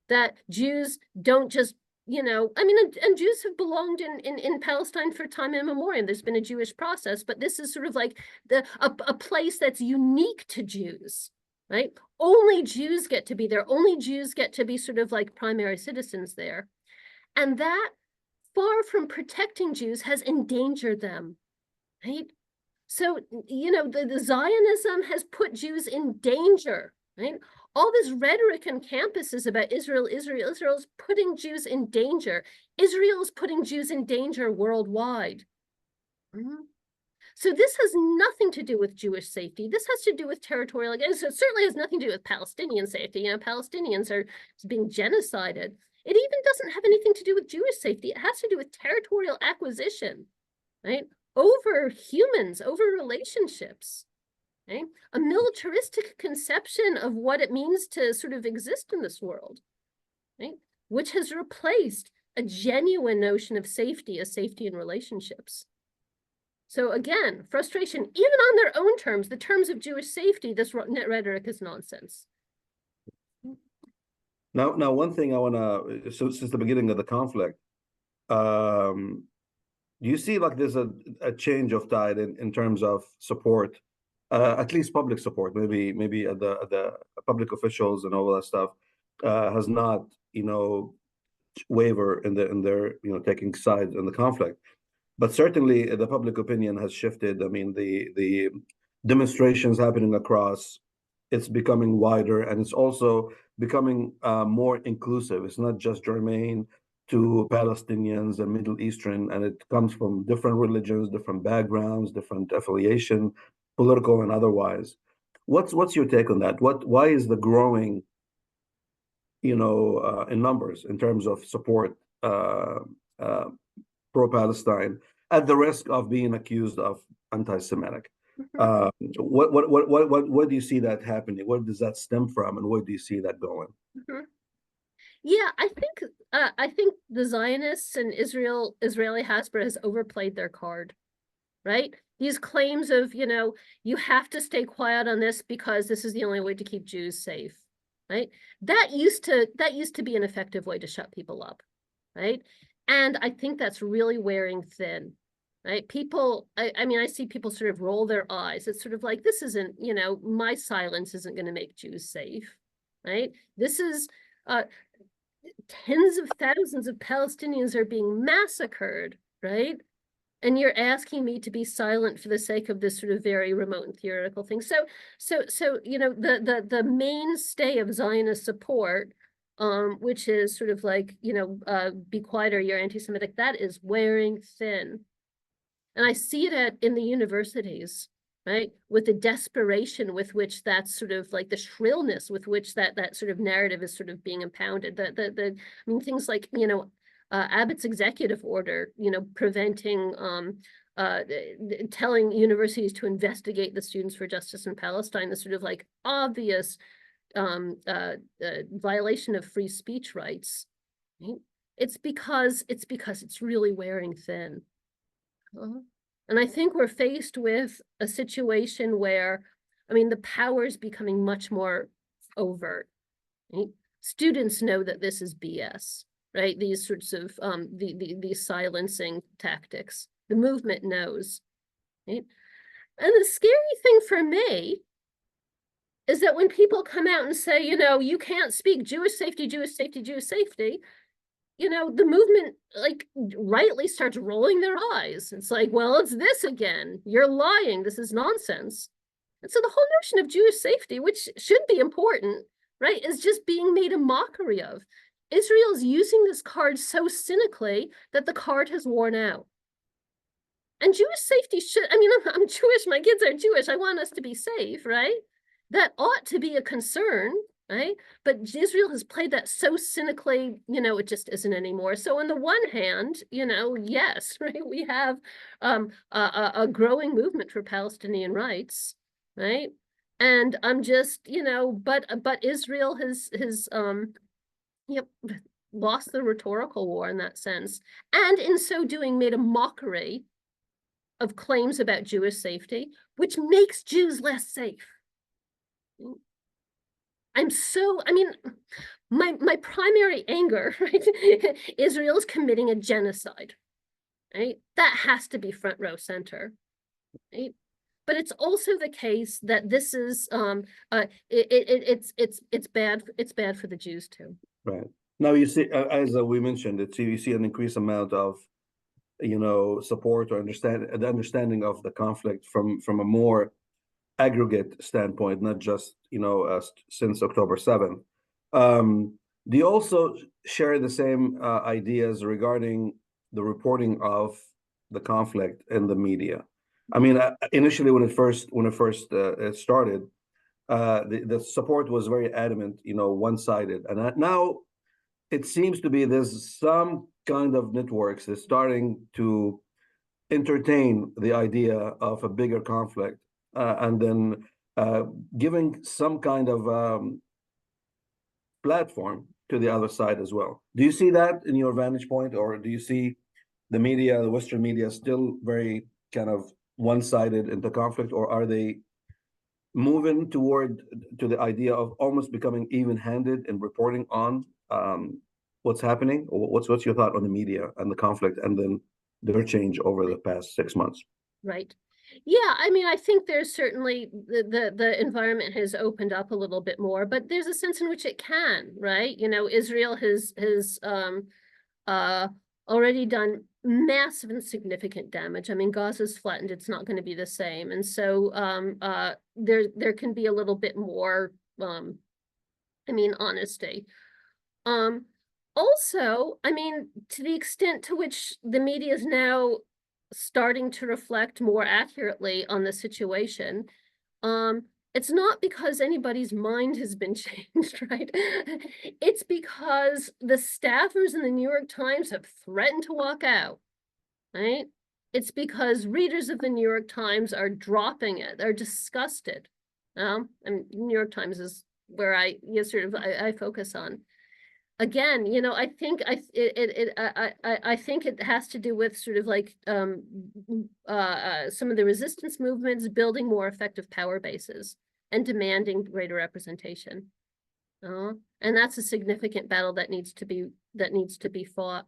that Jews don't just, and Jews have belonged in Palestine for time immemorial. There's been a Jewish process, but this is sort of like a place that's unique to Jews, right? Only Jews get to be there. Only Jews get to be sort of like primary citizens there. And that, far from protecting Jews, has endangered them, right? So, the Zionism has put Jews in danger, right? All this rhetoric on campuses about Israel's putting Jews in danger. Israel's putting Jews in danger worldwide. So this has nothing to do with Jewish safety. This has to do with territorial, so it certainly has nothing to do with Palestinian safety. Palestinians are being genocided. It even doesn't have anything to do with Jewish safety. It has to do with territorial acquisition, right? Over humans, over relationships, right? A militaristic conception of what it means to sort of exist in this world, right? Which has replaced a genuine notion of safety as safety in relationships. So again, frustration, even on their own terms, the terms of Jewish safety, this rhetoric is nonsense. Now, one thing I want to, so since the beginning of the conflict, do you see like there's a change of tide in terms of support, at least public support, maybe the public officials and all that stuff has not, waver in their taking sides in the conflict. But certainly the public opinion has shifted. I mean, the demonstrations happening across, it's becoming wider, and it's also becoming more inclusive. It's not just germane to Palestinians and Middle Eastern, and it comes from different religions, different backgrounds, different affiliation, political and otherwise. What's your take on that? Why is the growing, in numbers in terms of support pro-Palestine at the risk of being accused of anti-Semitic? What do you see that happening? Where does that stem from, and where do you see that going? Yeah, I think the Zionists and Israeli Hasbara has overplayed their card, right? These claims of, you have to stay quiet on this because this is the only way to keep Jews safe, right? That used to be an effective way to shut people up, right? And I think that's really wearing thin, right? People, I see people sort of roll their eyes. It's sort of like, this isn't, my silence isn't going to make Jews safe, right? This is, tens of thousands of Palestinians are being massacred, right? And you're asking me to be silent for the sake of this sort of very remote and theoretical thing. So the mainstay of Zionist support, which is sort of like, be quiet or you're anti-Semitic, that is wearing thin. And I see it in the universities, right? With the desperation with which that's sort of like the shrillness with which that sort of narrative is sort of being impounded. Things like, Abbott's executive order, preventing, telling universities to investigate the Students for Justice in Palestine, the sort of like obvious violation of free speech rights. Right? It's because it's really wearing thin. And I think we're faced with a situation where, the power is becoming much more overt. Right? Students know that this is BS, right? These sorts of these silencing tactics. The movement knows, right? And the scary thing for me is that when people come out and say, you can't speak Jewish safety, Jewish safety, Jewish safety, the movement like rightly starts rolling their eyes. It's like, well, it's this again. You're lying. This is nonsense. And so the whole notion of Jewish safety, which should be important, right, is just being made a mockery of. Israel's using this card so cynically that the card has worn out. And Jewish safety I'm Jewish, my kids are Jewish. I want us to be safe, right? That ought to be a concern. right? But Israel has played that so cynically, it just isn't anymore. So on the one hand, yes, right, we have a growing movement for Palestinian rights, right? And I'm just, but Israel has yep, lost the rhetorical war in that sense, and in so doing made a mockery of claims about Jewish safety, which makes Jews less safe. I mean, my primary anger, right? Israel's committing a genocide, right? That has to be front row center, right? But it's also the case that this is it's bad for the Jews too. Right. Now you see, as we mentioned, you see an increased amount of support or understanding of the conflict from a more aggregate standpoint, not just since October 7th. Do you also share the same ideas regarding the reporting of the conflict in the media? I mean, initially when it first started, the support was very adamant, one-sided, and now it seems to be there's some kind of networks that's starting to entertain the idea of a bigger conflict, and then giving some kind of platform to the other side as well. Do you see that in your vantage point, or do you see the media, the Western media, still very kind of one-sided in the conflict, or are they moving toward to the idea of almost becoming even-handed in reporting on what's happening? Or what's your thought on the media and the conflict, and then their change over the past 6 months? Right. Yeah, I mean, I think there's certainly the environment has opened up a little bit more, but there's a sense in which it can, right? Israel has already done massive and significant damage. I mean, Gaza's flattened, it's not going to be the same. And so there can be a little bit more honesty. Also, I mean, to the extent to which the media is now starting to reflect more accurately on the situation, it's not because anybody's mind has been changed, right? It's because the staffers in the New York Times have threatened to walk out, right? It's because readers of the New York Times are dropping it. They're disgusted. And New York Times is where I focus on. Again, I think I think it has to do with sort of like some of the resistance movements building more effective power bases and demanding greater representation. And that's a significant battle that needs to be fought.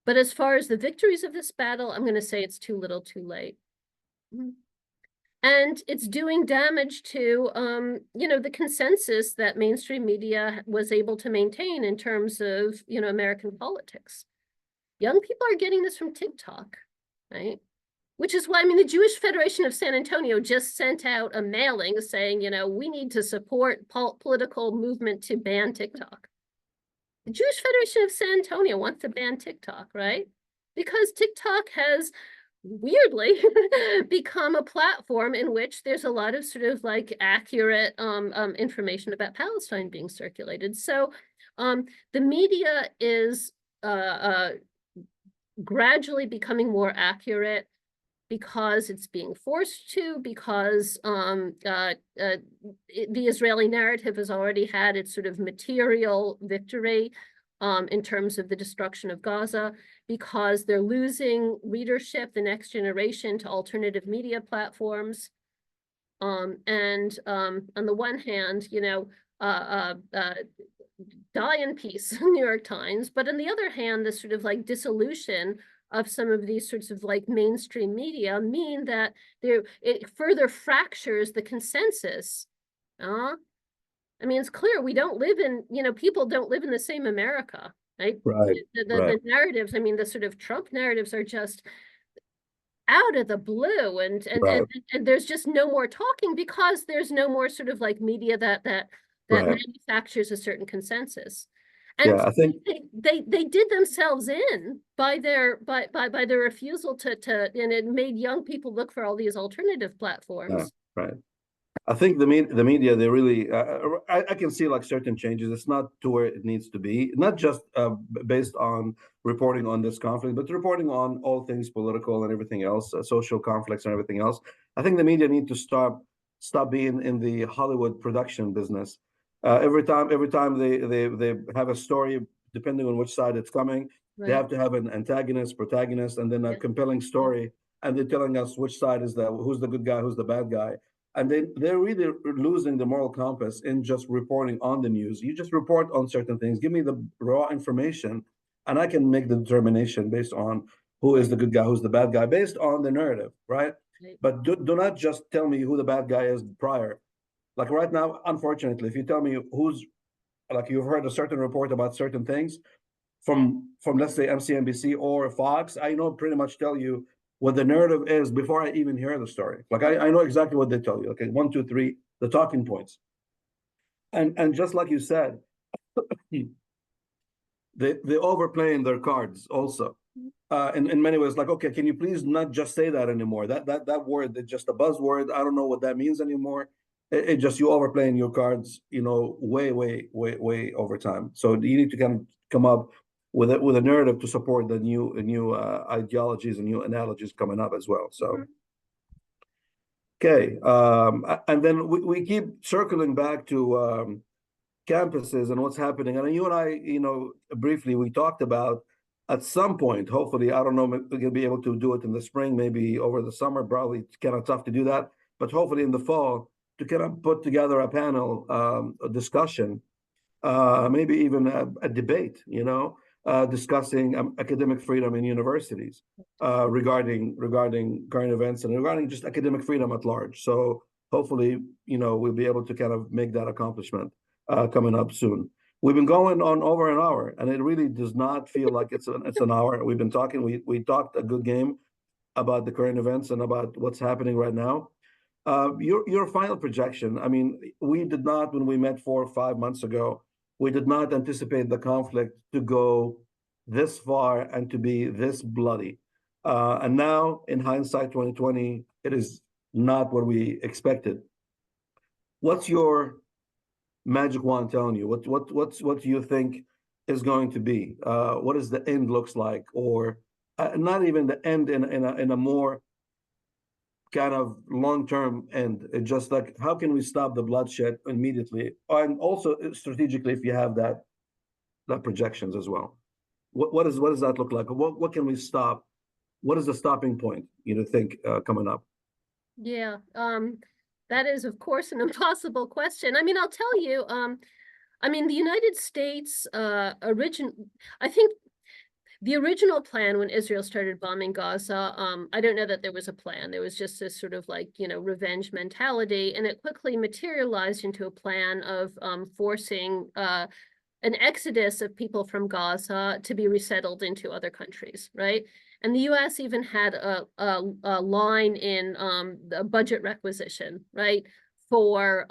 But as far as the victories of this battle, I'm going to say it's too little, too late. And it's doing damage to, the consensus that mainstream media was able to maintain in terms of, American politics. Young people are getting this from TikTok, right? Which is why, I mean, the Jewish Federation of San Antonio just sent out a mailing saying, we need to support political movement to ban TikTok. The Jewish Federation of San Antonio wants to ban TikTok, right? Because TikTok has weirdly become a platform in which there's a lot of sort of like accurate information about Palestine being circulated. So the media is gradually becoming more accurate because it's being forced to, because the Israeli narrative has already had its sort of material victory in terms of the destruction of Gaza, because they're losing readership, the next generation, to alternative media platforms. And on the one hand, die in peace, New York Times, but on the other hand, the sort of like dissolution of some of these sorts of like mainstream media mean that it further fractures the consensus. I mean, it's clear we don't live in, people don't live in the same America, right? Right. The narratives, I mean, the sort of Trump narratives are just out of the blue, and there's just no more talking because there's no more sort of like media that manufactures a certain consensus. And yeah, I think they did themselves in by their refusal to and it made young people look for all these alternative platforms. right. I think the media, they really, I can see like certain changes. It's not to where it needs to be, not just based on reporting on this conflict, but reporting on all things political and everything else, social conflicts and everything else. I think the media need to stop being in the Hollywood production business. Every time they have a story, depending on which side it's coming, they Right. have to have an antagonist, protagonist, and then a Yeah. compelling story, and they're telling us which side is who's the good guy, who's the bad guy, and they're really losing the moral compass in just reporting on the news. You just report on certain things. Give me the raw information, and I can make the determination based on who is the good guy, who's the bad guy, based on the narrative, right? Right. But do not just tell me who the bad guy is prior. Like right now, unfortunately, if you tell me who's, like, you've heard a certain report about certain things from let's say MCNBC or Fox, I know pretty much tell you what the narrative is before I even hear the story. Like I know exactly what they tell you. Okay, one, two, three, the talking points. And just like you said, they overplaying their cards also. In many ways, like, okay, can you please not just say that anymore? That word, it's just a buzzword. I don't know what that means anymore. It just, you overplaying your cards, way over time. So you need to kind of come up with a narrative to support the new ideologies and new analogies coming up as well. So okay, and then we keep circling back to campuses and what's happening. And you and I, briefly, we talked about at some point, hopefully, I don't know, we're going to be able to do it in the spring, maybe over the summer, probably it's kind of tough to do that, but hopefully in the fall, to kind of put together a panel, a discussion, maybe even a debate, discussing academic freedom in universities, regarding current events and regarding just academic freedom at large. So hopefully, we'll be able to kind of make that accomplishment coming up soon. We've been going on over an hour, and it really does not feel like it's an hour. We've been talking. We talked a good game about the current events and about what's happening right now. Your final projection. I mean, we did not, when we met 4 or 5 months ago, we did not anticipate the conflict to go this far and to be this bloody. And now, in hindsight, 2020, it is not what we expected. What's your magic wand telling you? What do you think is going to be? What does the end looks like, or not even the end in a more kind of long-term end? It's just like, how can we stop the bloodshed immediately, and also strategically, if you have that projections as well? What does that look like? What can we stop? What is the stopping point you think coming up? Yeah, that is, of course, an impossible question. I mean, I'll tell you, I mean, the United States, I think the original plan when Israel started bombing Gaza, I don't know that there was a plan. There was just this sort of like, revenge mentality, and it quickly materialized into a plan of forcing an exodus of people from Gaza to be resettled into other countries, right? And the U.S. even had a line in the budget requisition, right, for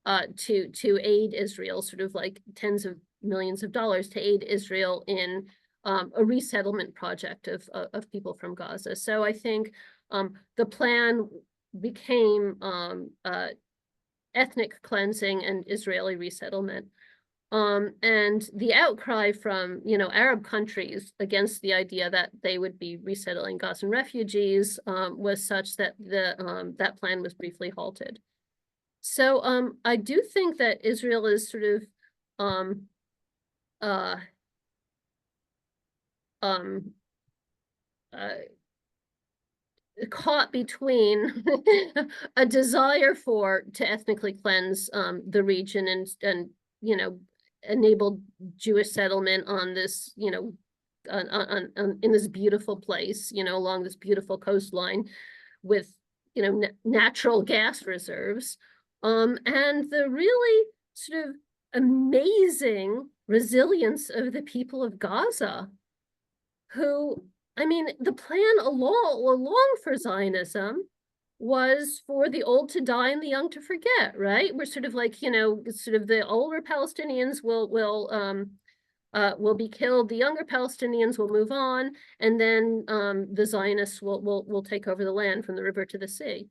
to aid Israel, sort of like tens of millions of dollars to aid Israel in a resettlement project of people from Gaza. So I think the plan became ethnic cleansing and Israeli resettlement. And the outcry from, Arab countries against the idea that they would be resettling Gazan refugees was such that that plan was briefly halted. So I do think that Israel is sort of uh, um, uh, caught between a desire to ethnically cleanse the region and enabled Jewish settlement on this, in this beautiful place, along this beautiful coastline with, natural gas reserves, and the really sort of amazing resilience of the people of Gaza, who, I mean, the plan along for Zionism was for the old to die and the young to forget, right? We're sort of like, sort of the older Palestinians will be killed, the younger Palestinians will move on, and then the Zionists will take over the land from the river to the sea.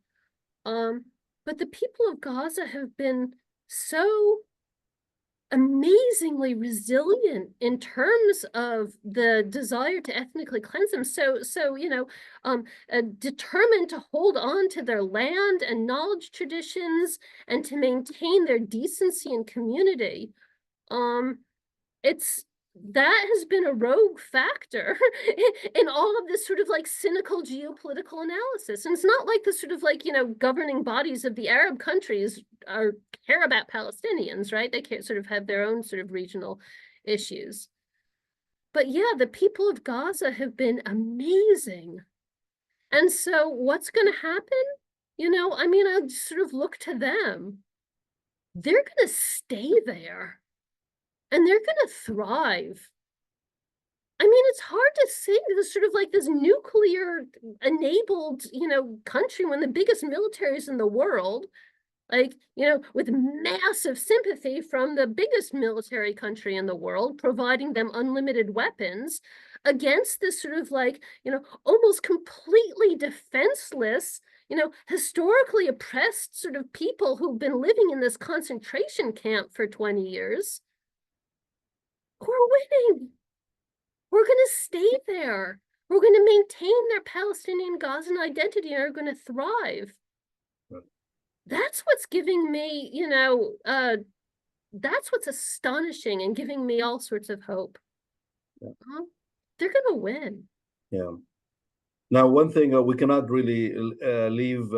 But But the people of Gaza have been so amazingly resilient in terms of the desire to ethnically cleanse them. So determined to hold on to their land and knowledge traditions and to maintain their decency and community. It's that has been a rogue factor in all of this sort of like cynical geopolitical analysis. And it's not like the sort of like, governing bodies of the Arab countries care about Palestinians, right? They sort of have their own sort of regional issues. But yeah, the people of Gaza have been amazing. And so what's going to happen? I sort of look to them. They're going to stay there. And they're going to thrive. I mean, it's hard to say this sort of like this nuclear enabled, country when the biggest militaries in the world, like, with massive sympathy from the biggest military country in the world, providing them unlimited weapons against this sort of like, almost completely defenseless, historically oppressed sort of people who've been living in this concentration camp for 20 years. We're winning. We're going to stay there. We're going to maintain their Palestinian Gazan identity and are going to thrive. Right. That's what's giving me, that's what's astonishing and giving me all sorts of hope. Yeah. They're going to win. Yeah. Now, one thing we cannot really leave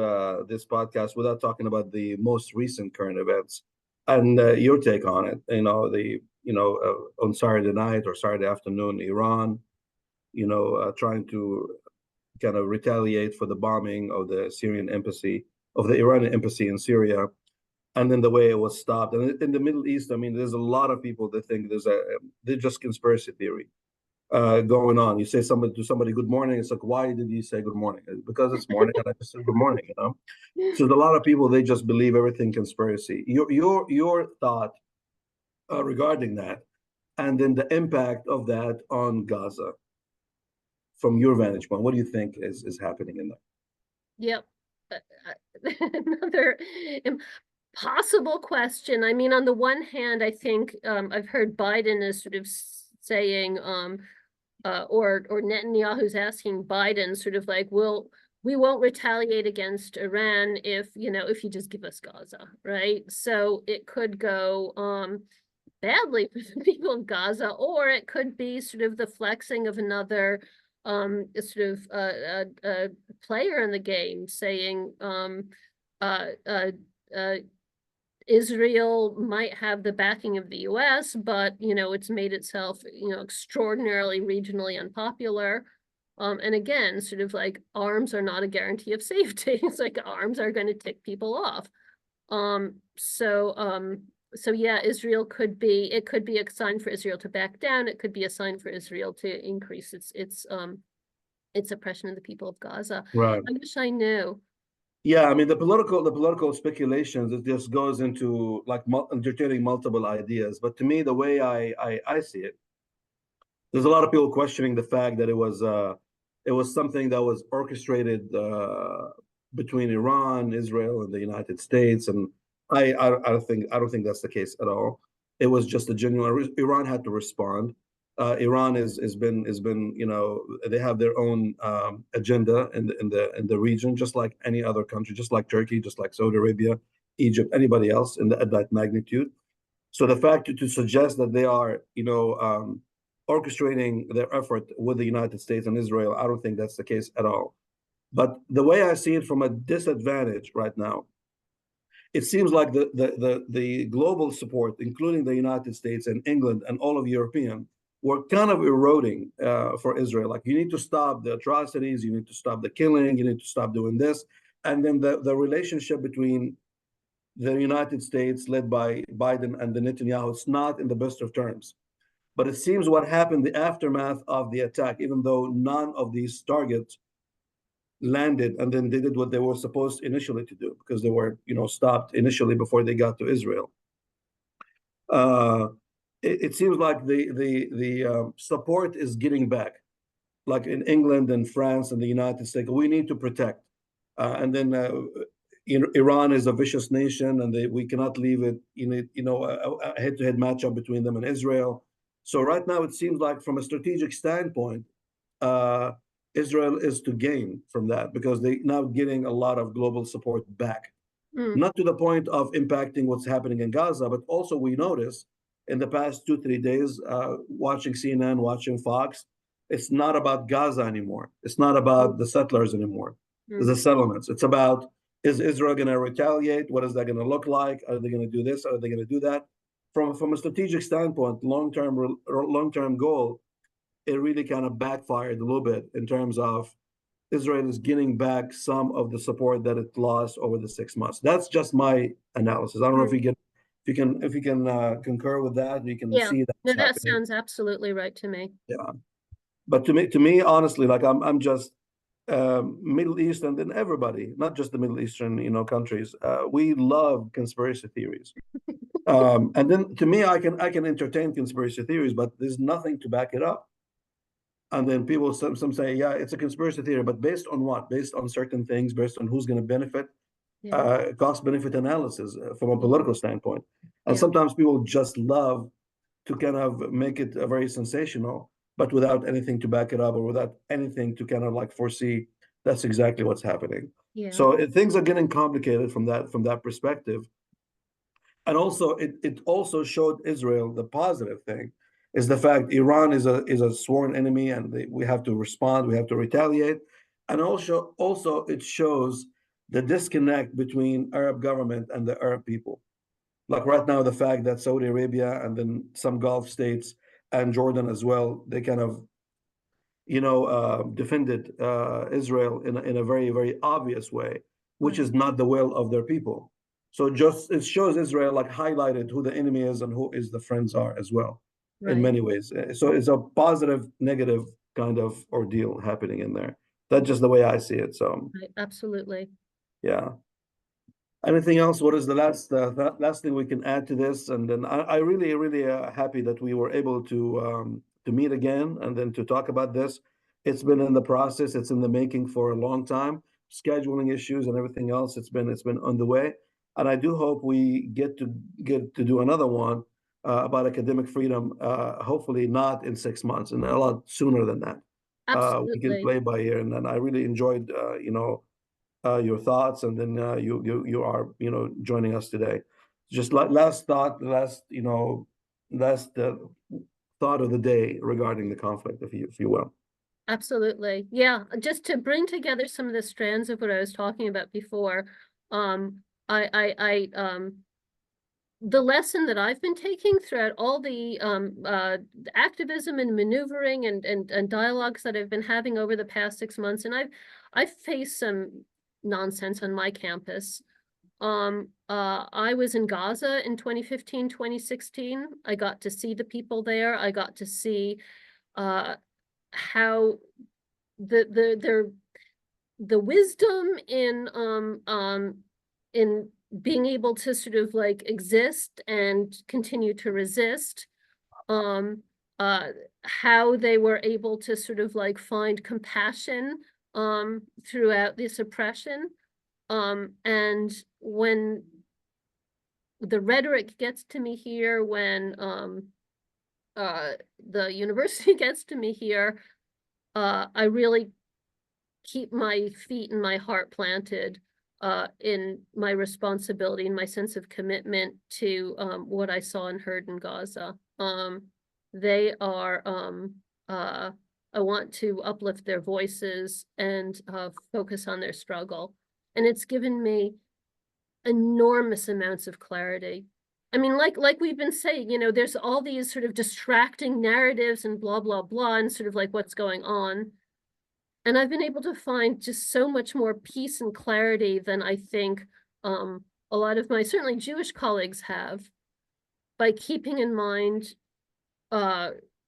this podcast without talking about the most recent current events and your take on it. On Saturday night or Saturday afternoon, Iran, trying to kind of retaliate for the bombing of the Iranian embassy in Syria, and then the way it was stopped. And in the Middle East, I mean, there's a lot of people that think they're just conspiracy theory going on. You say to somebody, good morning. It's like, why did you say good morning? Because it's morning and I just said good morning, So there's a lot of people, they just believe everything conspiracy. Your thought regarding that, and then the impact of that on Gaza, from your vantage point, what do you think is happening in there? Yep. Another possible question. I mean, on the one hand, I think I've heard Biden is sort of saying, or Netanyahu's asking Biden sort of like, we won't retaliate against Iran if you just give us Gaza, right? So it could go badly for the people of Gaza, or it could be sort of the flexing of another sort of player in the game saying Israel might have the backing of the US, but it's made itself extraordinarily regionally unpopular. And again, sort of like arms are not a guarantee of safety. It's like arms are going to tick people off. So yeah, Israel could be a sign for Israel to back down. It could be a sign for Israel to increase its oppression of the people of Gaza. Right. I wish I knew. Yeah, I mean the political speculations, it just goes into like entertaining multiple ideas. But to me, the way I see it, there's a lot of people questioning the fact that it was something that was orchestrated between Iran, Israel, and the United States, and I don't think that's the case at all. It was just a genuine. Iran had to respond. Iran has been they have their own agenda in the region, just like any other country, just like Turkey, just like Saudi Arabia, Egypt, anybody else at that magnitude. So the fact to suggest that they are orchestrating their effort with the United States and Israel, I don't think that's the case at all. But the way I see it from a disadvantage right now, it seems like the global support, including the United States and England and all of European, were kind of eroding for Israel. Like, you need to stop the atrocities, you need to stop the killing, you need to stop doing this. And then the relationship between the United States, led by Biden, and the Netanyahu, it's not in the best of terms. But it seems what happened, the aftermath of the attack, even though none of these targets landed, and then they did what they were supposed initially to do, because they were stopped initially before they got to Israel. It seems like the support is getting back, like in England and France and the United States. We need to protect, and then Iran is a vicious nation, and we cannot leave it in a head-to-head matchup between them and Israel. So right now, it seems like from a strategic standpoint, uh, Israel is to gain from that because they're now getting a lot of global support back. Not to the point of impacting what's happening in Gaza, but also we notice in the past 2, 3 days, watching CNN, watching Fox, it's not about Gaza anymore. It's not about the settlers anymore, the settlements. It's about, is Israel going to retaliate? What is that going to look like? Are they going to do this? Are they going to do that? From a strategic standpoint, long-term goal, it really kind of backfired a little bit in terms of Israel is getting back some of the support that it lost over the 6 months. That's just my analysis. I don't know if you can concur with that. You can Yeah, see no, that's that happening. sounds absolutely right to me. Yeah, but to me, honestly, like I'm just Middle East, and then everybody, not just the Middle Eastern, countries. We love conspiracy theories. And then to me, I can entertain conspiracy theories, but there's nothing to back it up. And then people, some say, yeah, it's a conspiracy theory, but based on what? Based on certain things, based on who's going to benefit, cost benefit analysis from a political standpoint. And sometimes people just love to kind of make it a very sensational, but without anything to back it up or without anything to kind of like foresee that's exactly what's happening. So things are getting complicated from that perspective. And also, it also showed Israel the positive thing is the fact Iran is a sworn enemy, and we have to respond, we have to retaliate, and also it shows the disconnect between Arab government and the Arab people. Like right now, the fact that Saudi Arabia and then some Gulf states and Jordan as well, they kind of defended Israel in a very, very obvious way, which is not the will of their people. So just it shows Israel like highlighted who the enemy is and who is the friends are as well, in many ways. So it's a positive, negative kind of ordeal happening in there. That's just the way I see it. So Absolutely. yeah. Anything else? What is the last thing we can add to this? And then I really, really happy that we were able to meet again and then to talk about this. It's been in the process. It's in the making for a long time. Scheduling issues and everything else. It's been on the way, and I do hope we get to do another one about academic freedom. Hopefully not in 6 months, and a lot sooner than that. We can Absolutely. play by ear, and then I really enjoyed your thoughts, and then you are joining us today. Just last thought, last thought of the day regarding the conflict, if you will. Absolutely. Yeah, just to bring together some of the strands of what I was talking about before. The lesson that I've been taking throughout all the activism and maneuvering and dialogues that I've been having over the past 6 months, and I've faced some nonsense on my campus. I was in Gaza in 2015, 2016. I got to see the people there. I got to see how the wisdom in being able to sort of like exist and continue to resist, how they were able to sort of like find compassion throughout this oppression. And when the rhetoric gets to me here, when the university gets to me here, I really keep my feet and my heart planted in my responsibility and my sense of commitment to what I saw and heard in Gaza. They are, I want to uplift their voices and focus on their struggle. And it's given me enormous amounts of clarity. I mean, like we've been saying, there's all these sort of distracting narratives and blah, blah, blah, and sort of like what's going on. And I've been able to find just so much more peace and clarity than I think a lot of my certainly Jewish colleagues have, by keeping in mind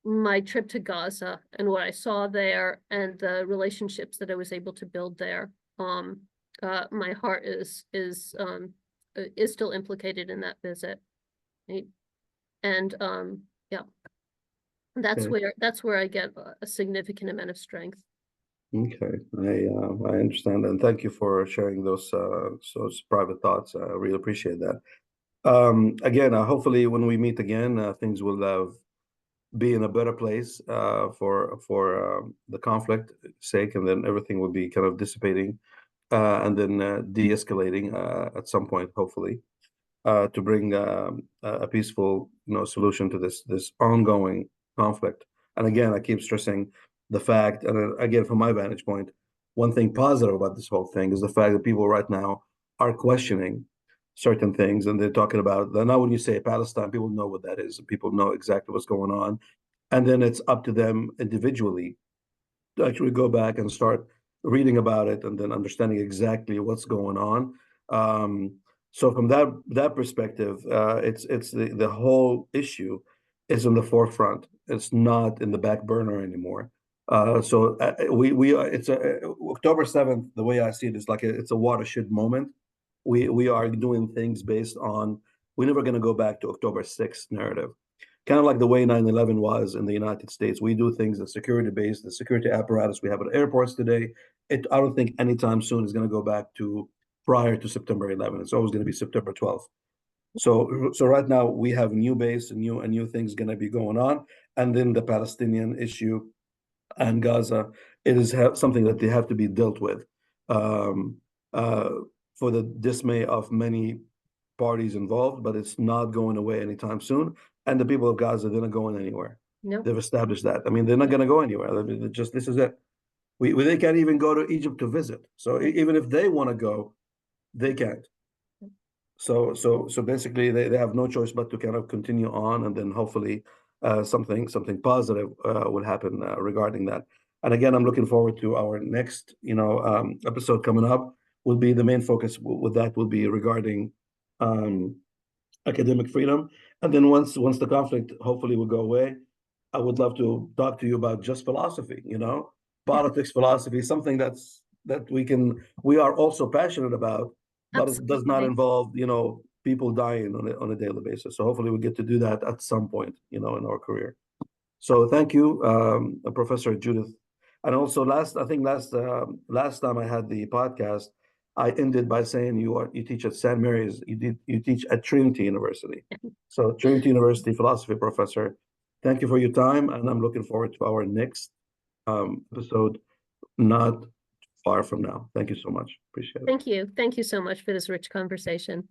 my trip to Gaza and what I saw there and the relationships that I was able to build there. My heart is still implicated in that visit, right? And yeah, that's where I get a significant amount of strength. Okay, I understand, and thank you for sharing those private thoughts. I really appreciate that. Again, hopefully when we meet again, things will be in a better place for the conflict sake, and then everything will be kind of dissipating and then de-escalating at some point, hopefully, to bring a peaceful, solution to this ongoing conflict. And again, I keep stressing the fact, and again, from my vantage point, one thing positive about this whole thing is the fact that people right now are questioning certain things, and they're talking about. Now, when you say Palestine, people know what that is. People know exactly what's going on, and then it's up to them individually to actually go back and start reading about it and then understanding exactly what's going on. So from that perspective, it's the whole issue is in the forefront. It's not in the back burner anymore. So we are, it's October 7th. The way I see it is like it's a watershed moment. We are doing things based on, we're never going to go back to October 6th narrative, kind of like the way 9/11 was in the United States. We do things, the security base, the security apparatus we have at airports today. I don't think anytime soon is going to go back to prior to September 11th. It's always going to be September 12th. So right now we have new base and new things going to be going on, and then the Palestinian issue and Gaza, it is something that they have to be dealt with, um, uh, for the dismay of many parties involved, but it's not going away anytime soon. And the people of Gaza, they're not going anywhere. No, They've established that. I mean, they're not going to go anywhere. I mean, just this is it. They can't even go to Egypt to visit. So even if they want to go, they can't. So basically, they have no choice but to kind of continue on, and then hopefully something positive will happen regarding that. And again, I'm looking forward to our next episode coming up. Will be the main focus with that will be regarding um, academic freedom. And then once the conflict hopefully will go away, I would love to talk to you about just philosophy, politics, philosophy, something that we are also passionate about, but it does not absolutely. involve, people dying on a daily basis. So hopefully we get to do that at some point, in our career. So thank you, Professor Judith. And also last time I had the podcast, I ended by saying you teach at St. Mary's, you teach at Trinity University. So Trinity University philosophy professor. Thank you for your time, and I'm looking forward to our next episode, not far from now. Thank you so much. Appreciate it. Thank you. Thank you so much for this rich conversation.